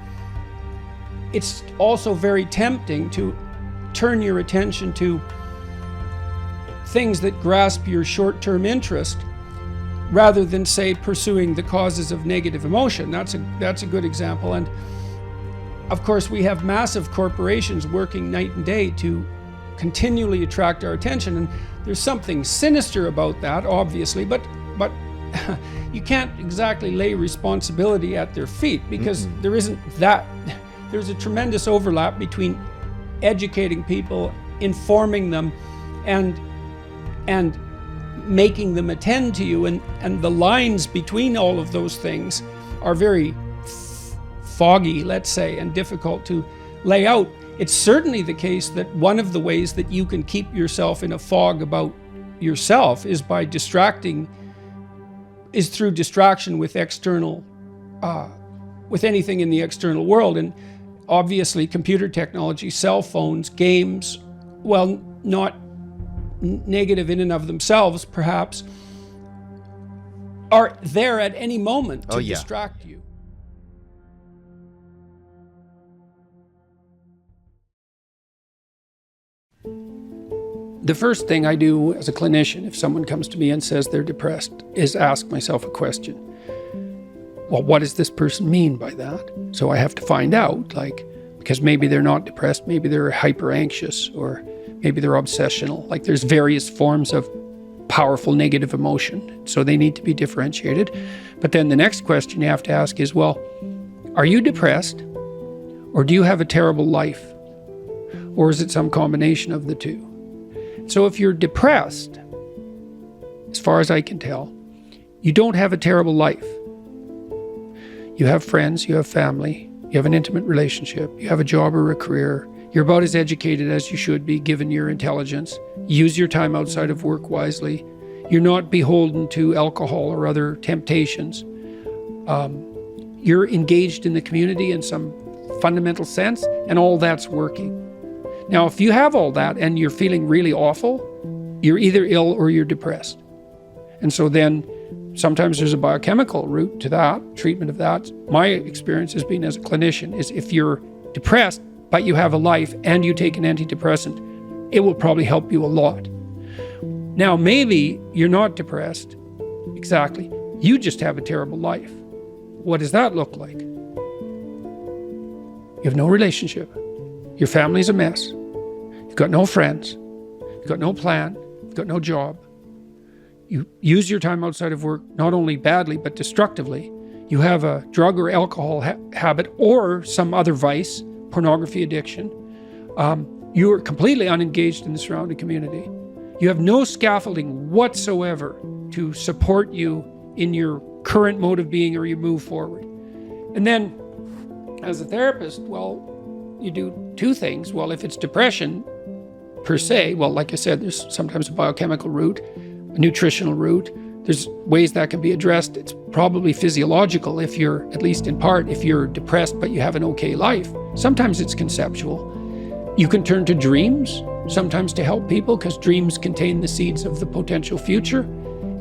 it's also very tempting to turn your attention to things that grasp your short-term interest, rather than, say, pursuing the causes of negative emotion. That's a good example. And of course, we have massive corporations working night and day to continually attract our attention, and there's something sinister about that, obviously, but you can't exactly lay responsibility at their feet, because there's a tremendous overlap between educating people, informing them, and making them attend to you, and the lines between all of those things are very foggy, let's say, and difficult to lay out. It's certainly the case that one of the ways that you can keep yourself in a fog about yourself is through distraction with with anything in the external world. And obviously computer technology, cell phones, games, well, not negative in and of themselves, perhaps, are there at any moment to distract you. The first thing I do as a clinician, if someone comes to me and says they're depressed, is ask myself a question. Well, what does this person mean by that? So I have to find out, because maybe they're not depressed, maybe they're hyper anxious, or maybe they're obsessional. There's various forms of powerful negative emotion, so they need to be differentiated. But then the next question you have to ask is, well, are you depressed, or do you have a terrible life? Or is it some combination of the two? So if you're depressed, as far as I can tell, you don't have a terrible life. You have friends, you have family, you have an intimate relationship, you have a job or a career. You're about as educated as you should be given your intelligence. Use your time outside of work wisely. You're not beholden to alcohol or other temptations. You're engaged in the community in some fundamental sense, and all that's working. Now, if you have all that and you're feeling really awful, you're either ill or you're depressed. And so then sometimes there's a biochemical route to that, treatment of that. My experience has been as a clinician is if you're depressed, but you have a life and you take an antidepressant, it will probably help you a lot. Now, maybe you're not depressed. Exactly. You just have a terrible life. What does that look like? You have no relationship. Your family's a mess. You've got no friends. You've got no plan. You've got no job. You use your time outside of work not only badly, but destructively. You have a drug or alcohol habit or some other vice, pornography addiction. You are completely unengaged in the surrounding community. You have no scaffolding whatsoever to support you in your current mode of being or you move forward. And then as a therapist, well, you do two things. Well, if it's depression per se, well, like I said, there's sometimes a biochemical route, a nutritional route. There's ways that can be addressed. It's probably physiological if you're, at least in part, if you're depressed but you have an okay life. Sometimes it's conceptual. You can turn to dreams, sometimes to help people, because dreams contain the seeds of the potential future.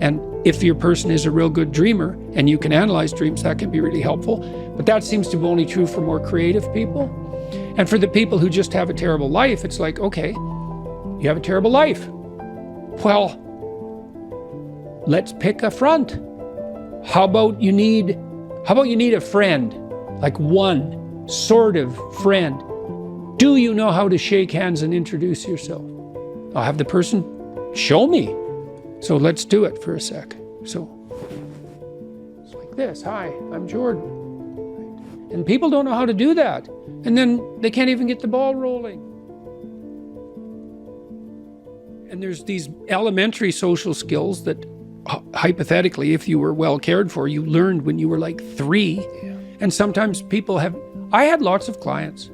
And if your person is a real good dreamer and you can analyze dreams, that can be really helpful. But that seems to be only true for more creative people. And for the people who just have a terrible life, it's like, okay, you have a terrible life. Well, let's pick a front. How about you need a friend, like one sort of friend. Do you know how to shake hands and introduce yourself? I'll have the person show me. So let's do it for a sec. So it's like this. Hi, I'm Jordan. And people don't know how to do that. And then they can't even get the ball rolling. And there's these elementary social skills that hypothetically, if you were well cared for, you learned when you were like 3. Yeah. And sometimes people I had lots of clients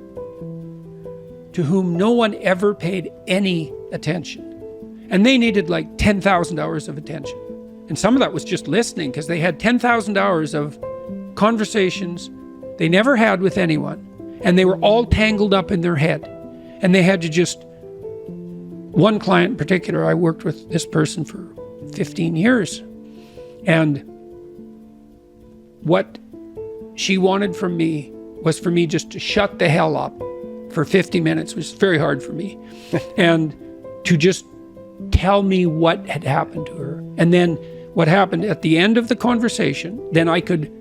to whom no one ever paid any attention. And they needed like 10,000 hours of attention. And some of that was just listening, because they had 10,000 hours of conversations they never had with anyone. And they were all tangled up in their head. And they had to just, one client in particular, I worked with this person for 15 years. And what she wanted from me was for me just to shut the hell up for 50 minutes, which was very hard for me, and to just tell me what had happened to her. And then what happened at the end of the conversation, then I could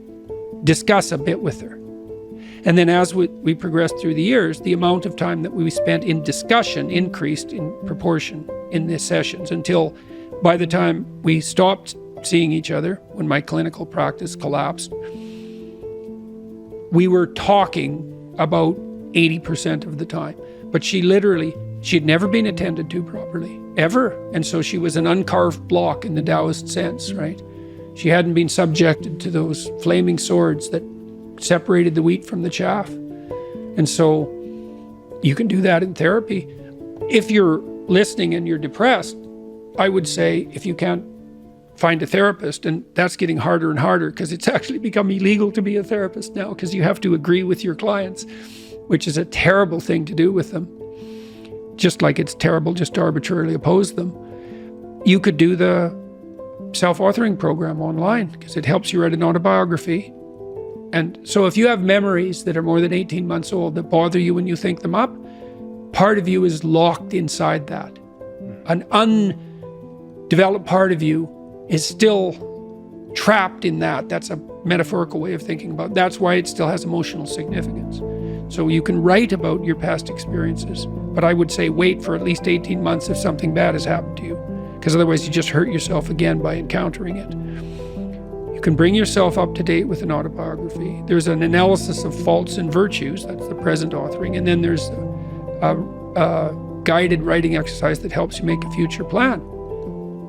discuss a bit with her. And then as we progressed through the years, the amount of time that we spent in discussion increased in proportion in the sessions, until by the time we stopped seeing each other, when my clinical practice collapsed, we were talking about 80% of the time. But she had never been attended to properly, ever. And so she was an uncarved block in the Taoist sense, right? She hadn't been subjected to those flaming swords that separated the wheat from the chaff. And so you can do that in therapy. If you're listening and you're depressed, I would say, if you can't find a therapist, and that's getting harder and harder because it's actually become illegal to be a therapist now, because you have to agree with your clients. which is a terrible thing to do with them, just like it's terrible just to arbitrarily oppose them. You could do the self-authoring program online because it helps you write an autobiography. And so if you have memories that are more than 18 months old that bother you when you think them up, part of you is locked inside that. An undeveloped part of you is still trapped in that. That's a metaphorical way of thinking about it. That's why it still has emotional significance. So you can write about your past experiences, but I would say wait for at least 18 months if something bad has happened to you, because otherwise you just hurt yourself again by encountering it. You can bring yourself up to date with an autobiography. There's an analysis of faults and virtues, that's the present authoring, and then there's a guided writing exercise that helps you make a future plan.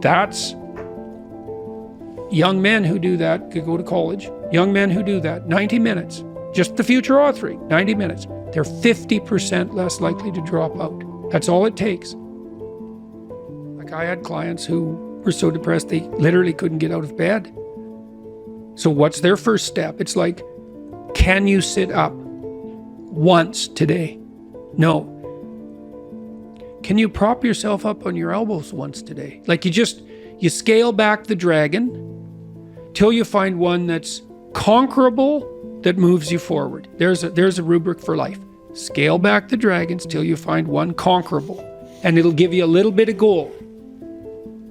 That's young men who do that could go to college. Young men who do that, 90 minutes, just the future authoring, 90 minutes. They're 50% less likely to drop out. That's all it takes. Like I had clients who were so depressed they literally couldn't get out of bed. So what's their first step? It's like, can you sit up once today? No. Can you prop yourself up on your elbows once today? Like you scale back the dragon till you find one that's conquerable, that moves you forward. There's a rubric for life. Scale back the dragons till you find one conquerable, and it'll give you a little bit of gold,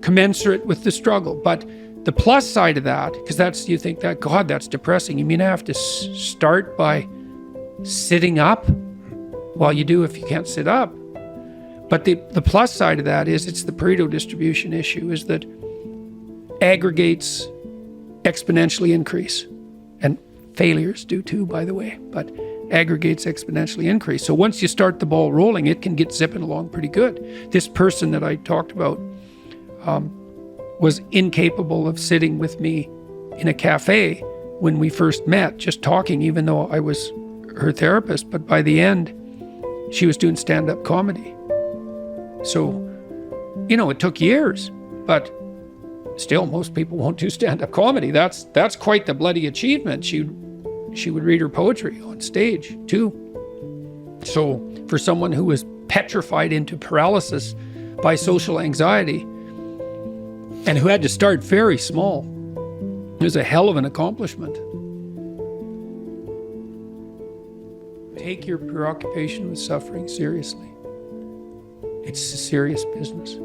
commensurate with the struggle. But the plus side of that, because you think that, God, that's depressing. You mean I have to start by sitting up? Well, you do if you can't sit up. But the plus side of that is it's the Pareto distribution issue, is that aggregates exponentially increase. And failures do too, by the way, but aggregates exponentially increase. So once you start the ball rolling, it can get zipping along pretty good. This person that I talked about was incapable of sitting with me in a cafe when we first met, just talking, even though I was her therapist. But by the end, she was doing stand-up comedy. So, it took years, but still, most people won't do stand-up comedy. That's quite the bloody achievement. She would read her poetry on stage too. So for someone who was petrified into paralysis by social anxiety and who had to start very small, it was a hell of an accomplishment. Take your preoccupation with suffering seriously. It's a serious business.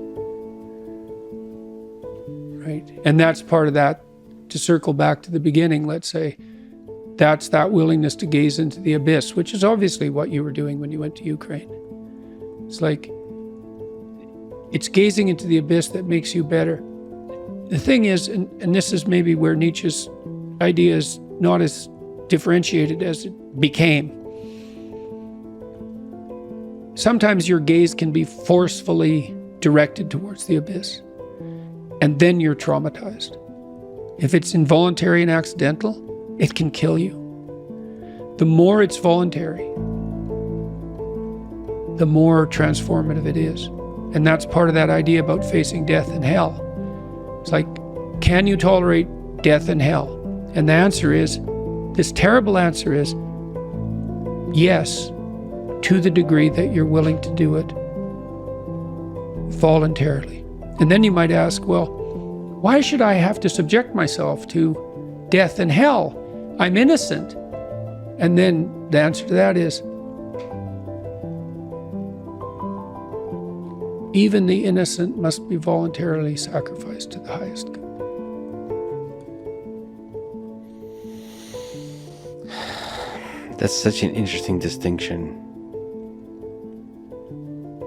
Right? And that's part of that, to circle back to the beginning, let's say, that's that willingness to gaze into the abyss, which is obviously what you were doing when you went to Ukraine. It's like, it's gazing into the abyss that makes you better. The thing is, and this is maybe where Nietzsche's idea is not as differentiated as it became. Sometimes your gaze can be forcefully directed towards the abyss, and then you're traumatized. If it's involuntary and accidental, it can kill you. The more it's voluntary, the more transformative it is. And that's part of that idea about facing death and hell. It's like, can you tolerate death and hell? And the answer is, this terrible answer is, yes, to the degree that you're willing to do it voluntarily. And then you might ask, well, why should I have to subject myself to death and hell? I'm innocent. And then the answer to that is, even the innocent must be voluntarily sacrificed to the highest good. That's such an interesting distinction.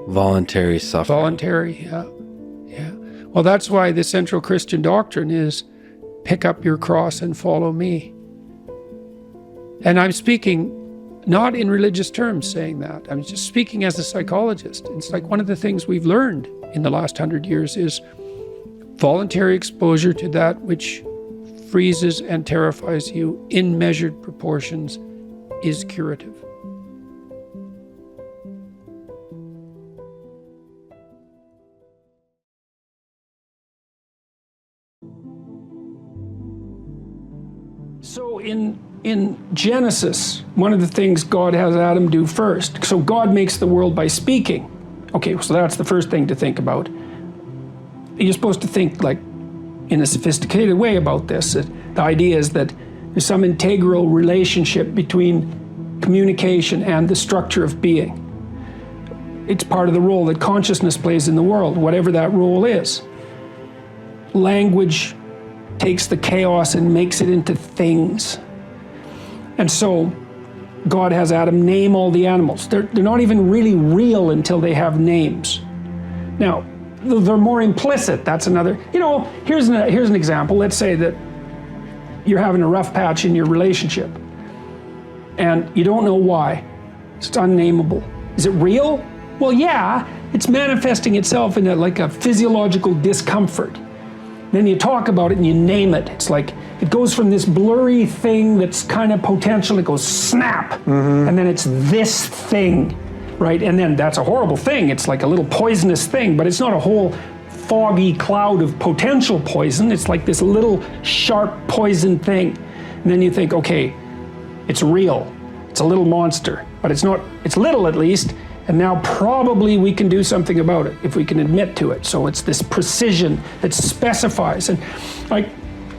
Voluntary suffering. Voluntary, yeah. Well, that's why the central Christian doctrine is pick up your cross and follow me. And I'm speaking not in religious terms saying that. I'm just speaking as a psychologist. It's like one of the things we've learned in the last 100 years is voluntary exposure to that which freezes and terrifies you in measured proportions is curative. So in in Genesis, one of the things God has Adam do first, so God makes the world by speaking. Okay, so that's the first thing to think about. You're supposed to think like in a sophisticated way about this. The idea is that there's some integral relationship between communication and the structure of being. It's part of the role that consciousness plays in the world, whatever that role is. Language takes the chaos and makes it into things. And so God has Adam name all the animals. They're not even really real until they have names. Now, they're more implicit. That's another, here's an example. Let's say that you're having a rough patch in your relationship and you don't know why. It's unnameable. Is it real? Well, yeah, it's manifesting itself in like a physiological discomfort. Then you talk about it and you name it. It's like, it goes from this blurry thing that's kind of potential, it goes snap, and then it's this thing, right? And then that's a horrible thing. It's like a little poisonous thing, but it's not a whole foggy cloud of potential poison. It's like this little sharp poison thing. And then you think, okay, it's real. It's a little monster, but it's not, it's little at least. And now probably we can do something about it if we can admit to it. So it's this precision that specifies. And like,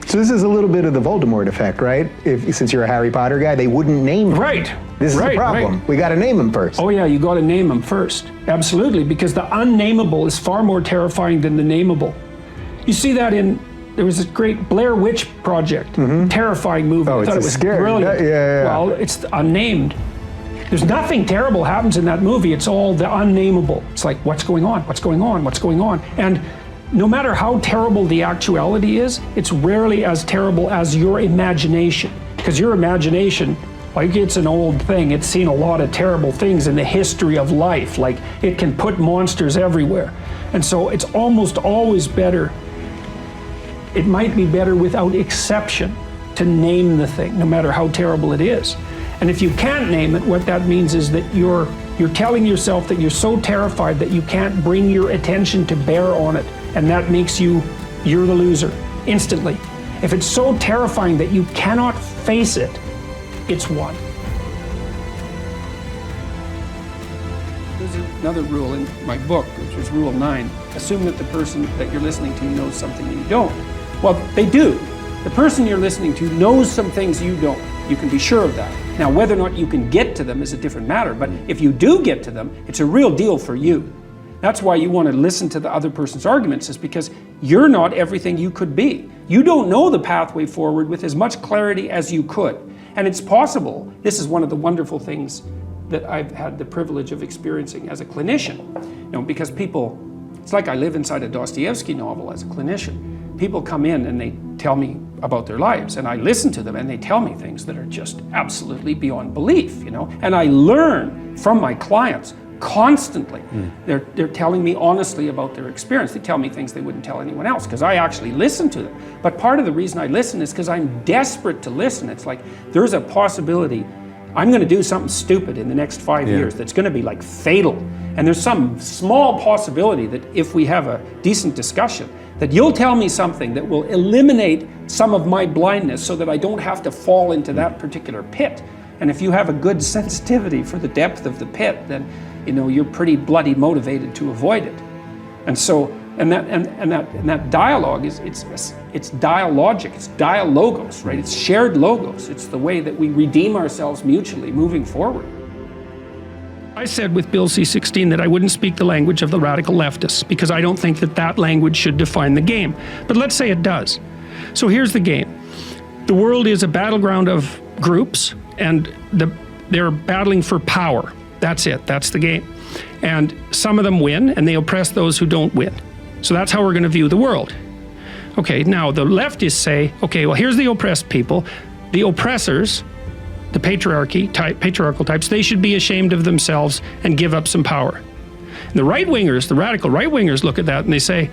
so this is a little bit of the Voldemort effect, right? Since you're a Harry Potter guy, they wouldn't name him. Right. This is the problem. Right. We got to name him first. Oh yeah, you got to name him first. Absolutely, because the unnameable is far more terrifying than the nameable. You see that there was this great Blair Witch Project, terrifying movie. Oh, I thought it was scary. Brilliant. Yeah. Well, it's unnamed. There's nothing terrible happens in that movie. It's all the unnameable. It's like, what's going on? What's going on? What's going on? And no matter how terrible the actuality is, it's rarely as terrible as your imagination. Because your imagination, like, it's an old thing. It's seen a lot of terrible things in the history of life. Like, it can put monsters everywhere. And so it's almost always better, it might be better without exception, to name the thing, no matter how terrible it is. And if you can't name it, what that means is that you're telling yourself that you're so terrified that you can't bring your attention to bear on it. And that makes you're the loser, instantly. If it's so terrifying that you cannot face it, it's won. There's another rule in my book, which is Rule 9. Assume that the person that you're listening to knows something you don't. Well, they do. The person you're listening to knows some things you don't. You can be sure of that. Now, whether or not you can get to them is a different matter, but if you do get to them, it's a real deal for you. That's why you want to listen to the other person's arguments, is because you're not everything you could be. You don't know the pathway forward with as much clarity as you could. And it's possible. This is one of the wonderful things that I've had the privilege of experiencing as a clinician. Because people, it's like I live inside a Dostoevsky novel as a clinician. People come in and they tell me about their lives, and I listen to them and they tell me things that are just absolutely beyond belief, And I learn from my clients constantly. They're telling me honestly about their experience. They tell me things they wouldn't tell anyone else because I actually listen to them. But part of the reason I listen is because I'm desperate to listen. It's like there's a possibility I'm going to do something stupid in the next 5 years that's going to be like fatal. And there's some small possibility that if we have a decent discussion, that you'll tell me something that will eliminate some of my blindness so that I don't have to fall into that particular pit. And if you have a good sensitivity for the depth of the pit, then you're pretty bloody motivated to avoid it. And so, and that dialogue is it's dialogic, it's dialogos, right? It's shared logos. It's the way that we redeem ourselves mutually moving forward. I said with Bill C-16 that I wouldn't speak the language of the radical leftists because I don't think that language should define the game. But let's say it does. So here's the game. The world is a battleground of groups, and they're battling for power. That's it. That's the game. And some of them win, and they oppress those who don't win. So that's how we're going to view the world. Okay, now the leftists say, okay, well, here's the oppressed people. The oppressors, the patriarchal types, they should be ashamed of themselves and give up some power. And the right-wingers, the radical right-wingers look at that and they say,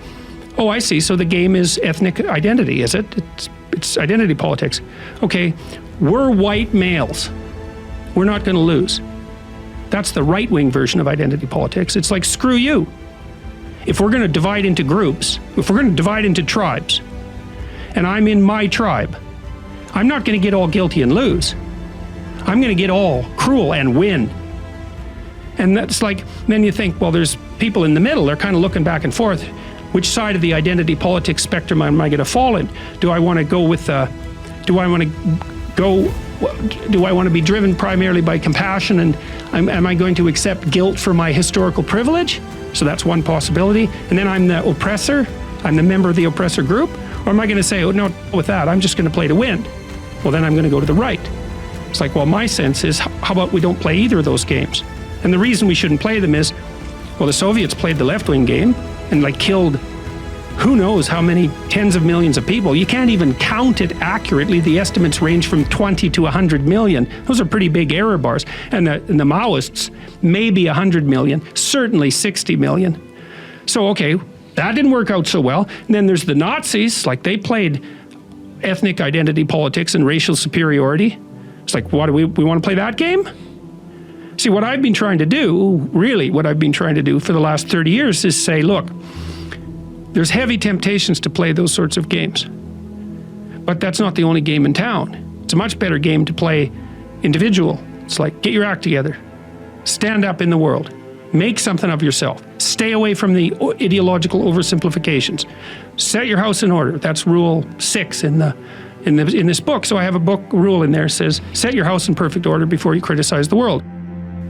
oh, I see, so the game is ethnic identity, is it? It's identity politics. Okay, we're white males. We're not going to lose. That's the right-wing version of identity politics. It's like, screw you. If we're going to divide into groups, if we're going to divide into tribes, and I'm in my tribe, I'm not going to get all guilty and lose. I'm going to get all cruel and win. And that's like, then you think, well, there's people in the middle. They're kind of looking back and forth. Which side of the identity politics spectrum am I going to fall in? Do I want to go with do I want to be driven primarily by compassion, and am I going to accept guilt for my historical privilege? So that's one possibility. And then I'm the oppressor, I'm the member of the oppressor group. Or am I going to say, oh no, with that, I'm just going to play to win? Well, then I'm going to go to the right. It's like, well, my sense is, how about we don't play either of those games? And the reason we shouldn't play them is, well, the Soviets played the left-wing game and like killed who knows how many tens of millions of people. You can't even count it accurately. The estimates range from 20 to 100 million. Those are pretty big error bars. And the Maoists, maybe 100 million, certainly 60 million. So, okay, that didn't work out so well. And then there's the Nazis, like they played ethnic identity politics and racial superiority. It's like, what do we want to play that game? See, what I've been trying to do, really what I've been trying to do for the last 30 years is say, look, there's heavy temptations to play those sorts of games. But that's not the only game in town. It's a much better game to play individual. It's like, get your act together. Stand up in the world. Make something of yourself. Stay away from the ideological oversimplifications. Set your house in order. That's rule 6 in this book. So I have a book rule in there that says, set your house in perfect order before you criticize the world.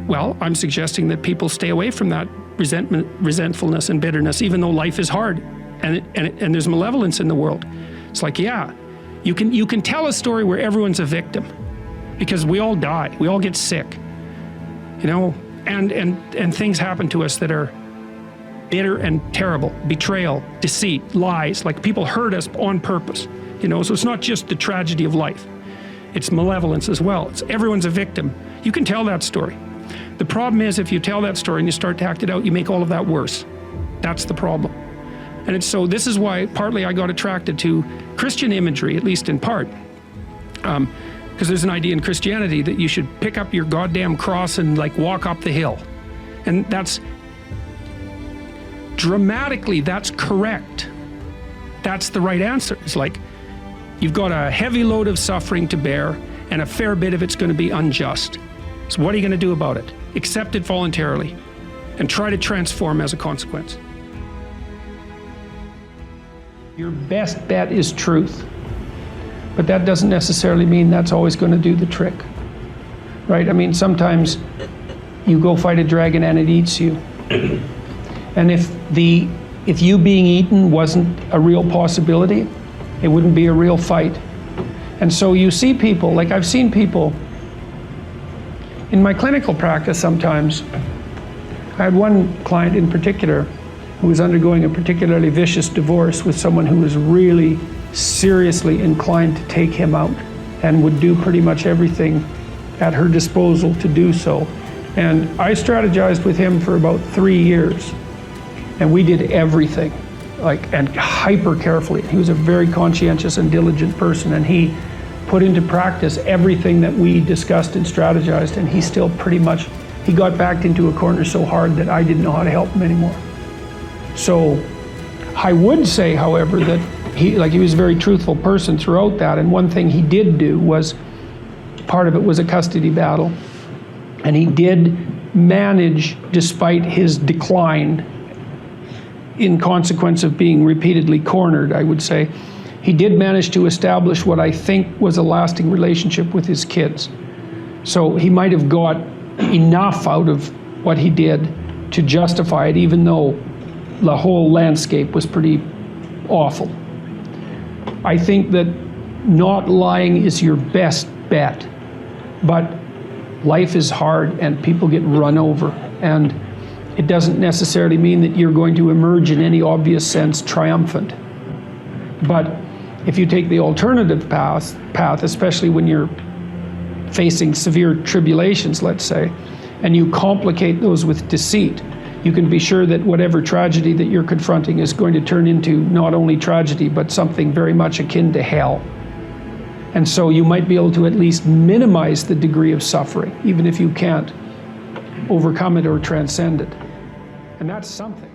Well, I'm suggesting that people stay away from that resentment, resentfulness, and bitterness, even though life is hard and there's malevolence in the world. It's like, yeah, you can tell a story where everyone's a victim, because we all die, we all get sick, you know, and things happen to us that are bitter and terrible. Betrayal, deceit, lies, like people hurt us on purpose, you know. So it's not just the tragedy of life, it's malevolence as well. Everyone's a victim. You can tell that story. The problem is, if you tell that story and you start to act it out, you make all of that worse. That's the problem. And so this is why partly I got attracted to Christian imagery, at least in part. Because there's an idea in Christianity that you should pick up your goddamn cross and like walk up the hill. And that's dramatically, that's correct. That's the right answer. It's like, you've got a heavy load of suffering to bear, and a fair bit of it's going to be unjust. So what are you going to do about it? Accept it voluntarily and try to transform as a consequence. Your best bet is truth, but that doesn't necessarily mean that's always going to do the trick, right? I mean, sometimes you go fight a dragon and it eats you. And if you being eaten wasn't a real possibility, it wouldn't be a real fight. And so you see people, like I've seen people in my clinical practice sometimes. I had one client in particular who was undergoing a particularly vicious divorce with someone who was really seriously inclined to take him out and would do pretty much everything at her disposal to do so. And I strategized with him for about 3 years, and we did everything, and hyper carefully. He was a very conscientious and diligent person, and he put into practice everything that we discussed and strategized, and he still pretty much, he got backed into a corner so hard that I didn't know how to help him anymore. So I would say, however, that he was a very truthful person throughout that, and one thing he did do was, part of it was a custody battle, and he did manage, despite his decline in consequence of being repeatedly cornered, I would say, he did manage to establish what I think was a lasting relationship with his kids. So he might have got enough out of what he did to justify it, even though the whole landscape was pretty awful. I think that not lying is your best bet, but life is hard and people get run over, and it doesn't necessarily mean that you're going to emerge in any obvious sense triumphant. But if you take the alternative path, especially when you're facing severe tribulations, let's say, and you complicate those with deceit, you can be sure that whatever tragedy that you're confronting is going to turn into not only tragedy, but something very much akin to hell. And so you might be able to at least minimize the degree of suffering, even if you can't overcome it or transcend it. And that's something.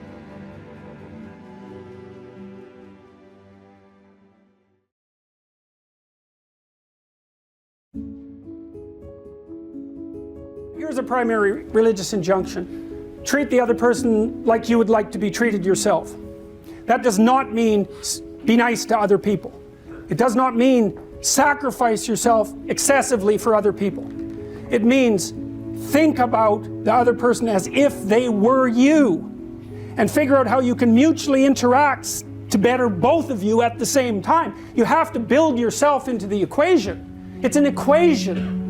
Here's a primary religious injunction. Treat the other person like you would like to be treated yourself. That does not mean be nice to other people. It does not mean sacrifice yourself excessively for other people. It means think about the other person as if they were you, and figure out how you can mutually interact to better both of you at the same time. You have to build yourself into the equation. It's an equation.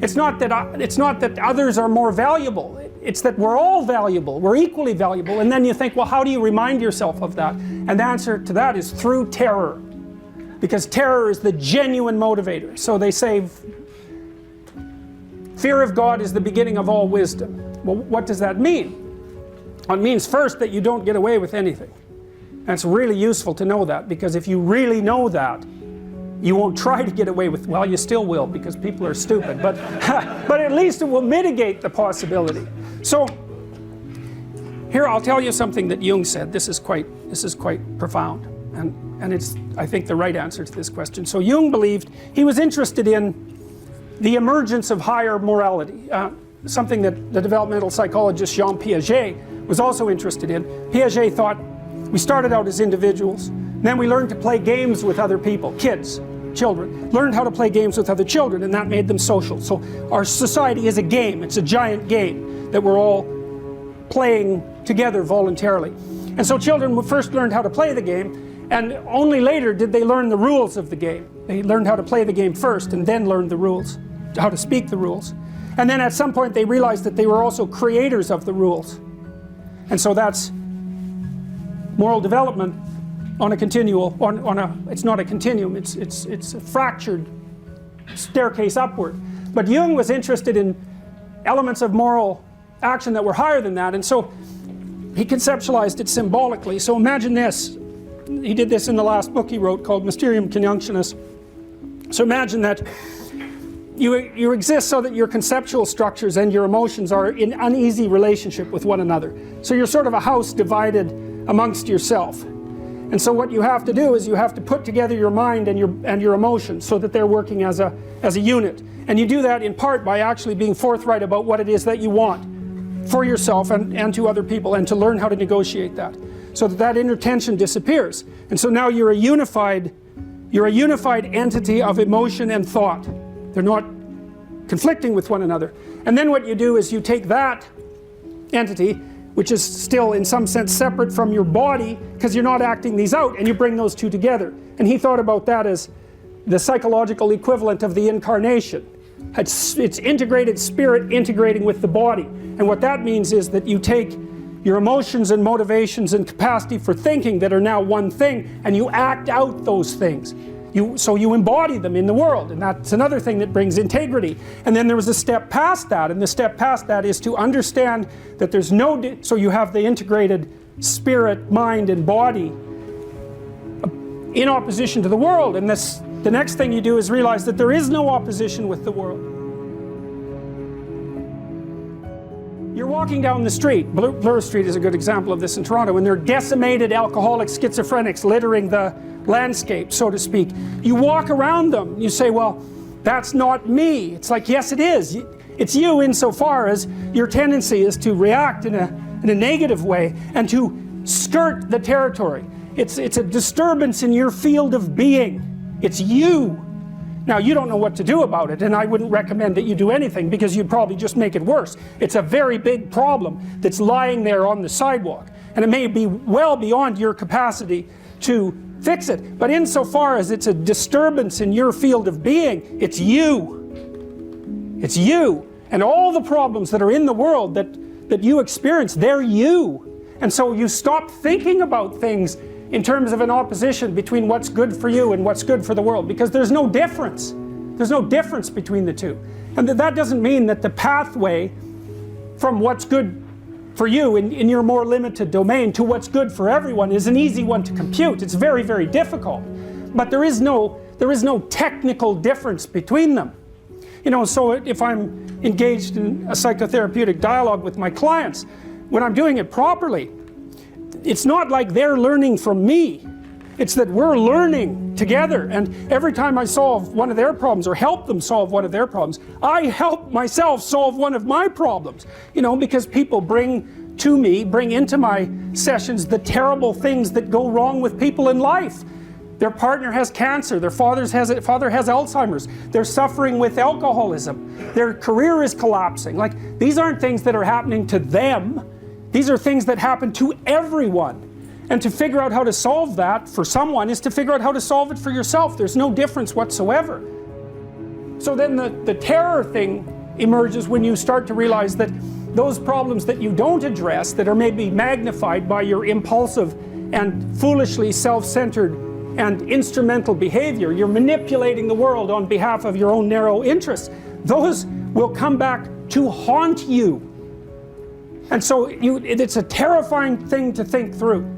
It's not that others are more valuable. It's that we're all valuable. We're equally valuable. And then you think, well, how do you remind yourself of that? And the answer to that is through terror. Because terror is the genuine motivator. So they say, fear of God is the beginning of all wisdom. Well, what does that mean? Well, it means first that you don't get away with anything. And it's really useful to know that, because if you really know that, you won't try to get away with, well, you still will, because people are stupid, but but at least it will mitigate the possibility. So here I'll tell you something that Jung said. This is quite profound, and it's, I think, the right answer to this question. So Jung believed, he was interested in the emergence of higher morality, something that the developmental psychologist Jean Piaget was also interested in. Piaget thought, we started out as individuals, then we learned to play games with other people, kids, children, learned how to play games with other children, and that made them social. So our society is a game. It's a giant game that we're all playing together voluntarily. And so children first learned how to play the game, and only later did they learn the rules of the game. They learned how to play the game first, and then learned the rules, how to speak the rules. And then at some point they realized that they were also creators of the rules. And so that's moral development on a continual, it's not a continuum, it's a fractured staircase upward. But Jung was interested in elements of moral action that were higher than that, and so he conceptualized it symbolically. So imagine this. He did this in the last book he wrote called Mysterium Conjunctionis. So imagine that you exist so that your conceptual structures and your emotions are in uneasy relationship with one another. So you're sort of a house divided amongst yourself. And so what you have to do is you have to put together your mind and your emotions so that they're working as a unit. And you do that in part by actually being forthright about what it is that you want for yourself and to other people, and to learn how to negotiate that, so that inner tension disappears. And so now you're a unified entity of emotion and thought. They're not conflicting with one another. And then what you do is you take that entity, which is still in some sense separate from your body, because you're not acting these out, and you bring those two together. And he thought about that as the psychological equivalent of the incarnation. It's integrated spirit integrating with the body. And what that means is that you take your emotions and motivations and capacity for thinking that are now one thing, and you act out those things. So you embody them in the world, and that's another thing that brings integrity. And then there was a step past that, and the step past that is to understand that there's so you have the integrated spirit, mind, and body in opposition to the world. And the next thing you do is realize that there is no opposition with the world. You're walking down the street. Bloor Street is a good example of this in Toronto, and there are decimated alcoholic schizophrenics littering the landscape, so to speak. You walk around them, you say, well, that's not me. It's like, yes, it is. It's you, insofar as your tendency is to react in a negative way and to skirt the territory. It's a disturbance in your field of being. It's you. Now, you don't know what to do about it, and I wouldn't recommend that you do anything, because you'd probably just make it worse. It's a very big problem that's lying there on the sidewalk, and it may be well beyond your capacity to fix it. But insofar as it's a disturbance in your field of being, it's you. It's you. And all the problems that are in the world that you experience, they're you. And so you stop thinking about things in terms of an opposition between what's good for you and what's good for the world, because there's no difference. There's no difference between the two. And that doesn't mean that the pathway from what's good for you in your more limited domain to what's good for everyone is an easy one to compute. It's very, very difficult. But there is no technical difference between them. You know, so if I'm engaged in a psychotherapeutic dialogue with my clients, when I'm doing it properly, it's not like they're learning from me. It's that we're learning together, and every time I solve one of their problems or help them solve one of their problems, I help myself solve one of my problems. You know, because people bring into my sessions the terrible things that go wrong with people in life. Their partner has cancer, their father has Alzheimer's, they're suffering with alcoholism, their career is collapsing. Like, these aren't things that are happening to them, these are things that happen to everyone. And to figure out how to solve that for someone is to figure out how to solve it for yourself. There's no difference whatsoever. So then the terror thing emerges when you start to realize that those problems that you don't address, that are maybe magnified by your impulsive and foolishly self-centered and instrumental behavior, you're manipulating the world on behalf of your own narrow interests, those will come back to haunt you. And so it's a terrifying thing to think through.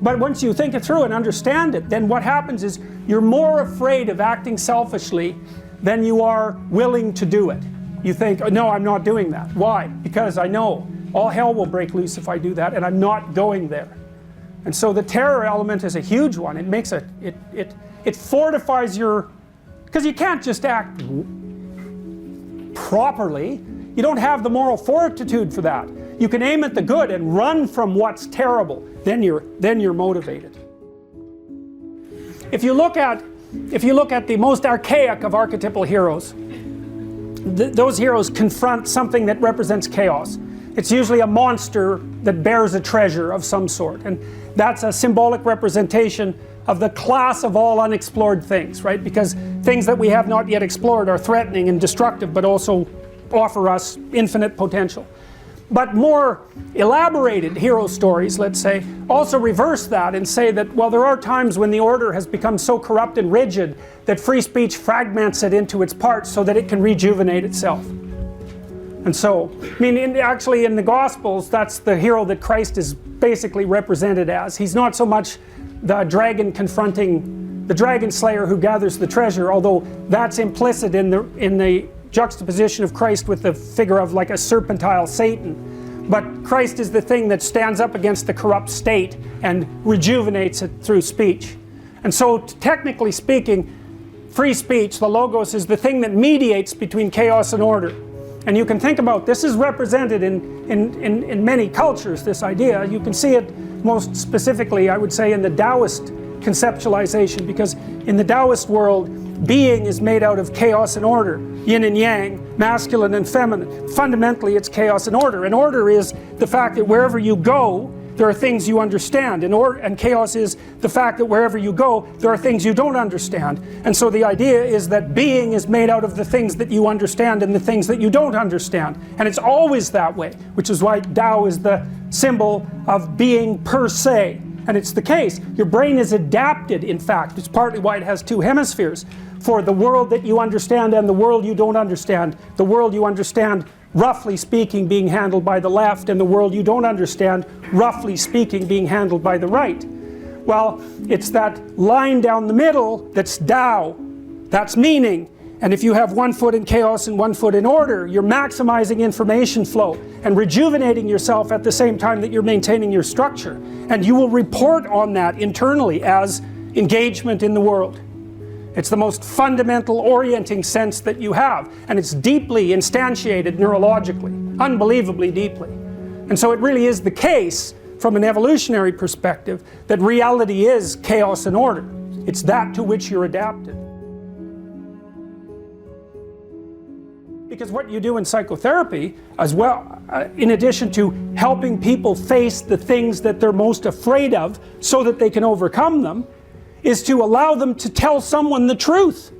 But once you think it through and understand it, then what happens is you're more afraid of acting selfishly than you are willing to do it. You think, oh, no, I'm not doing that. Why? Because I know all hell will break loose if I do that, and I'm not going there. And so the terror element is a huge one. It makes it fortifies your, because you can't just act properly. You don't have the moral fortitude for that. You can aim at the good and run from what's terrible. Then you're motivated. If you look at the most archaic of archetypal heroes, those heroes confront something that represents chaos. It's usually a monster that bears a treasure of some sort, and that's a symbolic representation of the class of all unexplored things, right? Because things that we have not yet explored are threatening and destructive, but also offer us infinite potential. But more elaborated hero stories, let's say, also reverse that and say that, well, there are times when the order has become so corrupt and rigid that free speech fragments it into its parts so that it can rejuvenate itself. And so, I mean, actually in the Gospels, that's the hero that Christ is basically represented as. He's not so much the dragon confronting the dragon slayer who gathers the treasure, although that's implicit in the juxtaposition of Christ with the figure of like a serpentile Satan. But Christ is the thing that stands up against the corrupt state and rejuvenates it through speech. And so, technically speaking, free speech, the logos, is the thing that mediates between chaos and order. And you can think about, this is represented in many cultures, this idea. You can see it most specifically, I would say, in the Taoist conceptualization, because in the Taoist world, being is made out of chaos and order, yin and yang, masculine and feminine. Fundamentally, it's chaos and order. And order is the fact that wherever you go, there are things you understand. And chaos is the fact that wherever you go, there are things you don't understand. And so the idea is that being is made out of the things that you understand and the things that you don't understand. And it's always that way, which is why Tao is the symbol of being per se. And it's the case. Your brain is adapted, in fact. It's partly why it has two hemispheres. For the world that you understand and the world you don't understand. The world you understand, roughly speaking, being handled by the left, and the world you don't understand, roughly speaking, being handled by the right. Well, it's that line down the middle that's Tao. That's meaning. And if you have one foot in chaos and one foot in order, you're maximizing information flow and rejuvenating yourself at the same time that you're maintaining your structure. And you will report on that internally as engagement in the world. It's the most fundamental orienting sense that you have, and it's deeply instantiated neurologically, unbelievably deeply. And so it really is the case, from an evolutionary perspective, that reality is chaos and order. It's that to which you're adapted. Because what you do in psychotherapy, as well, in addition to helping people face the things that they're most afraid of so that they can overcome them, is to allow them to tell someone the truth.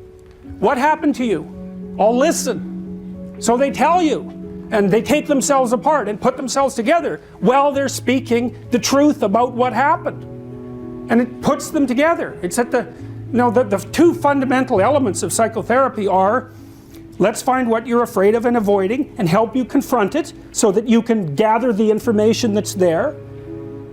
What happened to you? I'll listen. So they tell you, and they take themselves apart and put themselves together while they're speaking the truth about what happened. And it puts them together. It's at the two fundamental elements of psychotherapy are, let's find what you're afraid of and avoiding and help you confront it so that you can gather the information that's there.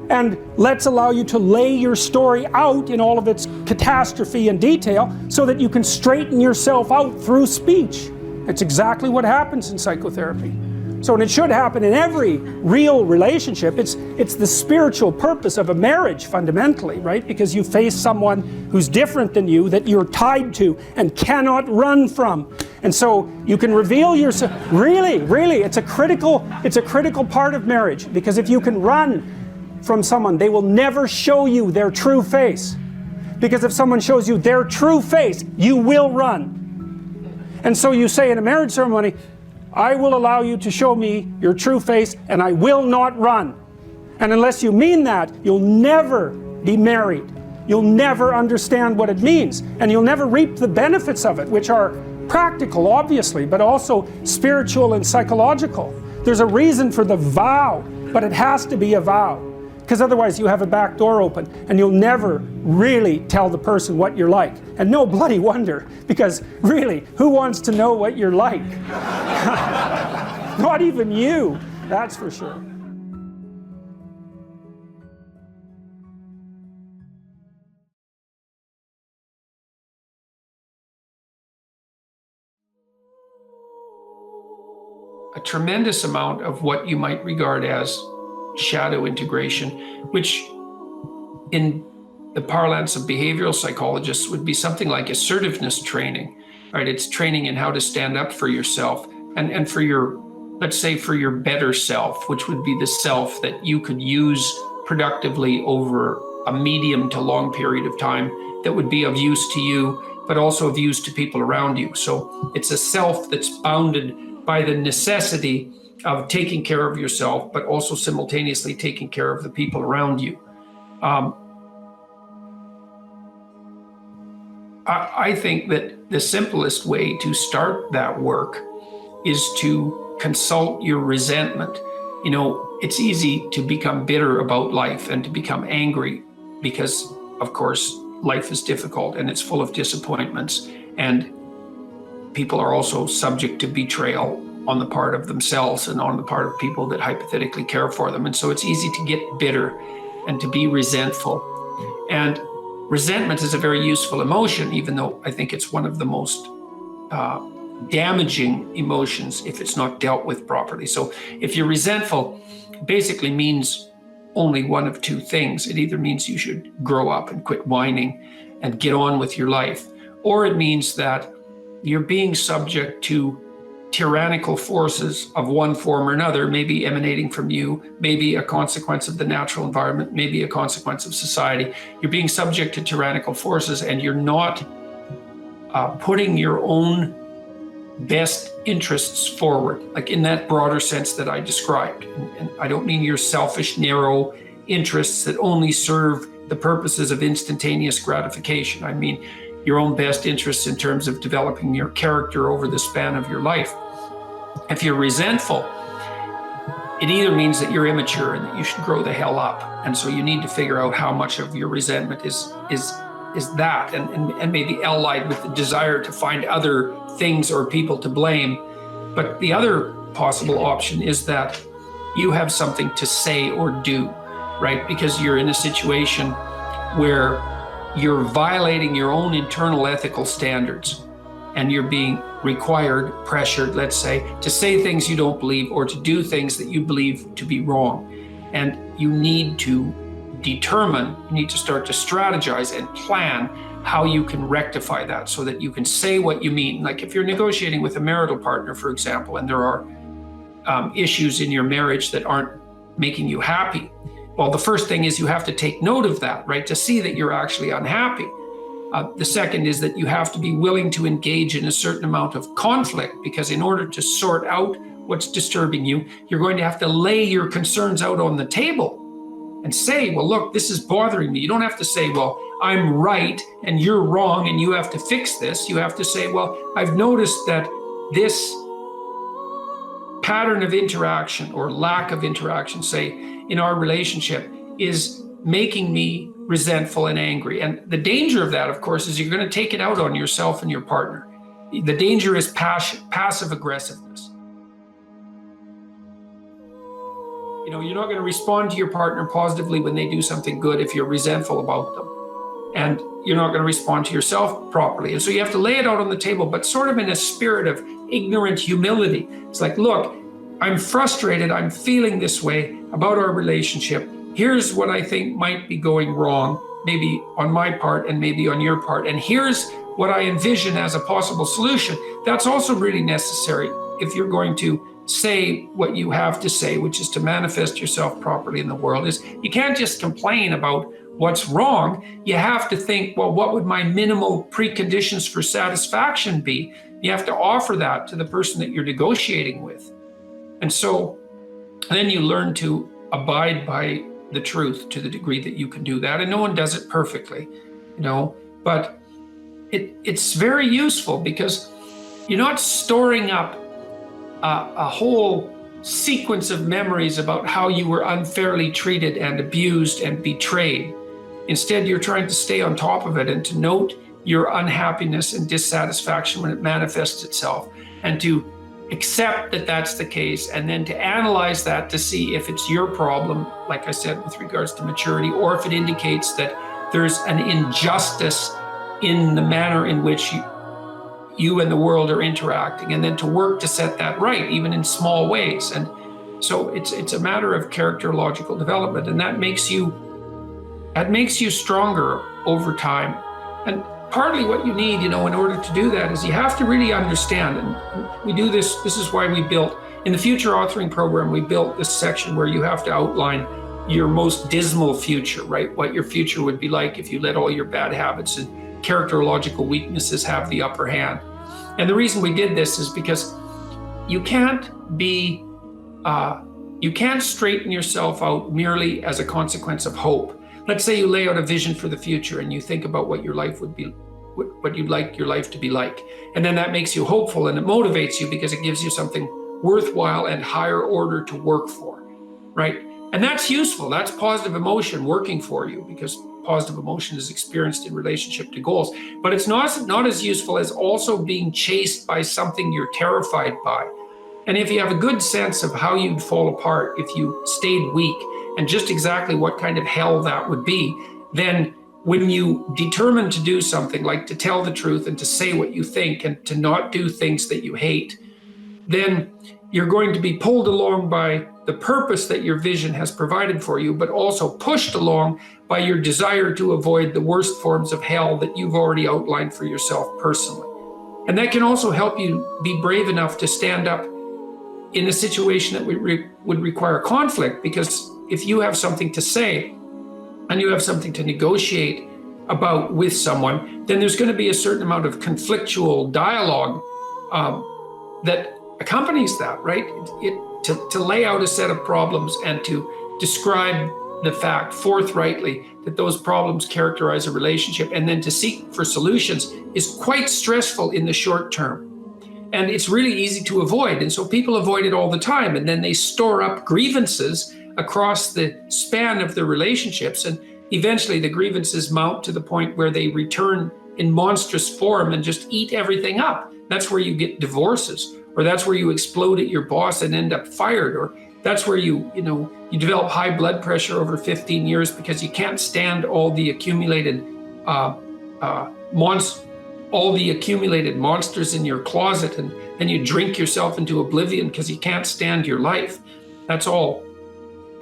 And let's allow you to lay your story out in all of its catastrophe and detail so that you can straighten yourself out through speech. That's exactly what happens in psychotherapy. So, and it should happen in every real relationship. It's the spiritual purpose of a marriage fundamentally, right? Because you face someone who's different than you, that you're tied to and cannot run from. And so you can reveal yourself. Really, it's a critical part of marriage, because if you can run from someone, they will never show you their true face. Because if someone shows you their true face, you will run. And so you say in a marriage ceremony, I will allow you to show me your true face, and I will not run. And unless you mean that, you'll never be married. You'll never understand what it means, and you'll never reap the benefits of it, which are practical, obviously, but also spiritual and psychological. There's a reason for the vow, but it has to be a vow, because otherwise you have a back door open, and you'll never really tell the person what you're like. And no bloody wonder, because really, who wants to know what you're like? Not even you, that's for sure. A tremendous amount of what you might regard as shadow integration, which in the parlance of behavioral psychologists would be something like assertiveness training, right? It's training in how to stand up for yourself and for your, let's say, for your better self, which would be the self that you could use productively over a medium to long period of time that would be of use to you, but also of use to people around you. So it's a self that's bounded by the necessity of taking care of yourself, but also simultaneously taking care of the people around you. I think that the simplest way to start that work is to consult your resentment. You know, it's easy to become bitter about life and to become angry because, of course, life is difficult and it's full of disappointments, and people are also subject to betrayal on the part of themselves and on the part of people that hypothetically care for them. And so it's easy to get bitter and to be resentful. And resentment is a very useful emotion, even though I think it's one of the most damaging emotions if it's not dealt with properly. So if you're resentful, it basically means only one of two things. It either means you should grow up and quit whining and get on with your life, or it means that you're being subject to tyrannical forces of one form or another, maybe emanating from you, maybe a consequence of the natural environment, maybe a consequence of society. You're being subject to tyrannical forces, and you're not putting your own best interests forward, like in that broader sense that I described. And I don't mean your selfish, narrow interests that only serve the purposes of instantaneous gratification. I mean your own best interests in terms of developing your character over the span of your life. If you're resentful, it either means that you're immature and that you should grow the hell up. And so you need to figure out how much of your resentment is that, and maybe allied with the desire to find other things or people to blame. But the other possible option is that you have something to say or do, right? Because you're in a situation where you're violating your own internal ethical standards, and you're being required, pressured, let's say, to say things you don't believe or to do things that you believe to be wrong. And you need to determine, you need to start to strategize and plan how you can rectify that so that you can say what you mean. Like if you're negotiating with a marital partner, for example, and there are issues in your marriage that aren't making you happy, well, the first thing is you have to take note of that, right? To see that you're actually unhappy. The second is that you have to be willing to engage in a certain amount of conflict, because in order to sort out what's disturbing you, you're going to have to lay your concerns out on the table and say, well, look, this is bothering me. You don't have to say, well, I'm right and you're wrong and you have to fix this. You have to say, well, I've noticed that this pattern of interaction or lack of interaction, say, in our relationship is making me resentful and angry. And the danger of that, of course, is you're going to take it out on yourself and your partner. The danger is passive aggressiveness. You know, you're not going to respond to your partner positively when they do something good if you're resentful about them. And you're not going to respond to yourself properly. And so you have to lay it out on the table, but sort of in a spirit of ignorant humility. It's like, look, I'm frustrated, I'm feeling this way about our relationship. Here's what I think might be going wrong, maybe on my part and maybe on your part. And here's what I envision as a possible solution. That's also really necessary if you're going to say what you have to say, which is to manifest yourself properly in the world. Is you can't just complain about what's wrong. You have to think, well, what would my minimal preconditions for satisfaction be? You have to offer that to the person that you're negotiating with. And so then you learn to abide by the truth to the degree that you can do that. And no one does it perfectly, but it's very useful because you're not storing up a whole sequence of memories about how you were unfairly treated and abused and betrayed. Instead, you're trying to stay on top of it and to note your unhappiness and dissatisfaction when it manifests itself, and to accept that that's the case, and then to analyze that to see if it's your problem, like I said, with regards to maturity, or if it indicates that there's an injustice in the manner in which you and the world are interacting, and then to work to set that right, even in small ways. And so it's a matter of characterological development, and that makes you stronger over time. And partly what you need, in order to do that is you have to really understand, and we do this is why we built, in the future authoring program, we built this section where you have to outline your most dismal future, right? What your future would be like if you let all your bad habits and characterological weaknesses have the upper hand. And the reason we did this is because you can't straighten yourself out merely as a consequence of hope. Let's say you lay out a vision for the future and you think about what your life would be, what you'd like your life to be like. And then that makes you hopeful and it motivates you because it gives you something worthwhile and higher order to work for, right? And that's useful. That's positive emotion working for you, because positive emotion is experienced in relationship to goals. But it's not as useful as also being chased by something you're terrified by. And if you have a good sense of how you'd fall apart if you stayed weak, and just exactly what kind of hell that would be, then when you determine to do something, like to tell the truth and to say what you think and to not do things that you hate, then you're going to be pulled along by the purpose that your vision has provided for you, but also pushed along by your desire to avoid the worst forms of hell that you've already outlined for yourself personally. And that can also help you be brave enough to stand up in a situation that would require conflict, because if you have something to say and you have something to negotiate about with someone, then there's going to be a certain amount of conflictual dialogue that accompanies that, right? To lay out a set of problems and to describe the fact forthrightly that those problems characterize a relationship, and then to seek for solutions, is quite stressful in the short term. And it's really easy to avoid. And so people avoid it all the time. And then they store up grievances across the span of their relationships. And eventually the grievances mount to the point where they return in monstrous form and just eat everything up. That's where you get divorces, or that's where you explode at your boss and end up fired, or that's where you develop high blood pressure over 15 years because you can't stand all the accumulated monsters in your closet, and then you drink yourself into oblivion because you can't stand your life. That's all,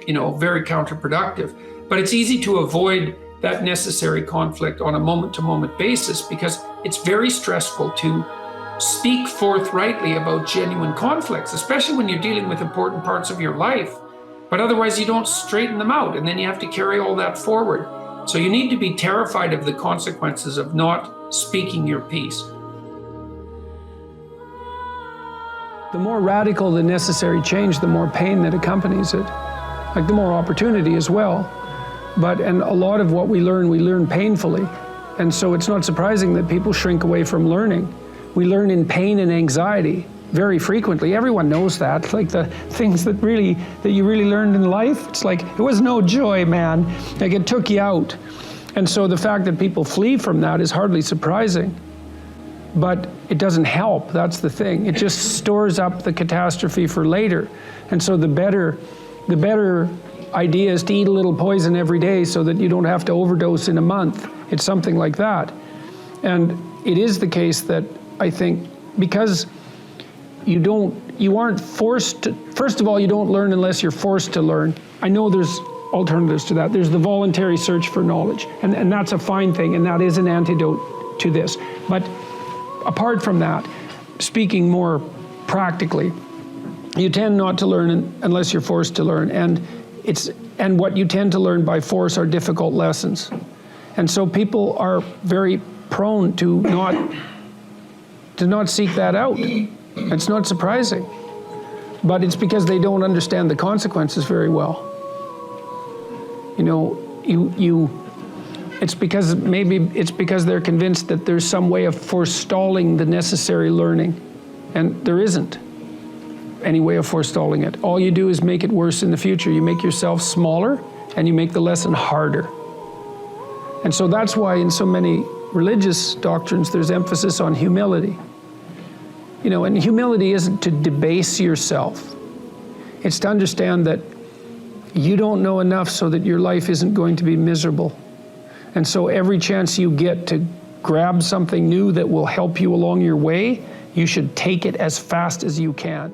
very counterproductive. But it's easy to avoid that necessary conflict on a moment-to-moment basis because it's very stressful to speak forthrightly about genuine conflicts, especially when you're dealing with important parts of your life. But otherwise you don't straighten them out, and then you have to carry all that forward. So you need to be terrified of the consequences of not speaking your piece. The more radical the necessary change, the more pain that accompanies it. Like the more opportunity as well. And a lot of what we learn painfully. And so it's not surprising that people shrink away from learning. We learn in pain and anxiety very frequently. Everyone knows that. Like the things that you really learned in life, it's like, it was no joy, man. Like it took you out. And so the fact that people flee from that is hardly surprising. But it doesn't help, that's the thing. It just stores up the catastrophe for later. And so the better idea is to eat a little poison every day so that you don't have to overdose in a month. It's something like that. And it is the case that I think because you don't you aren't forced to, first of all, you don't learn unless you're forced to learn. I know there's alternatives to that. There's the voluntary search for knowledge, and that's a fine thing, and that is an antidote to this. But apart from that, speaking more practically, you tend not to learn unless you're forced to learn, and what you tend to learn by force are difficult lessons. And so people are very prone to not seek that out. It's not surprising, but it's because they don't understand the consequences very well. You know, it's because they're convinced that there's some way of forestalling the necessary learning, and there isn't any way of forestalling it. All you do is make it worse in the future. You make yourself smaller, and you make the lesson harder. And so that's why in so many religious doctrines there's emphasis on humility. You know, and humility isn't to debase yourself. It's to understand that you don't know enough so that your life isn't going to be miserable. And so every chance you get to grab something new that will help you along your way, you should take it as fast as you can.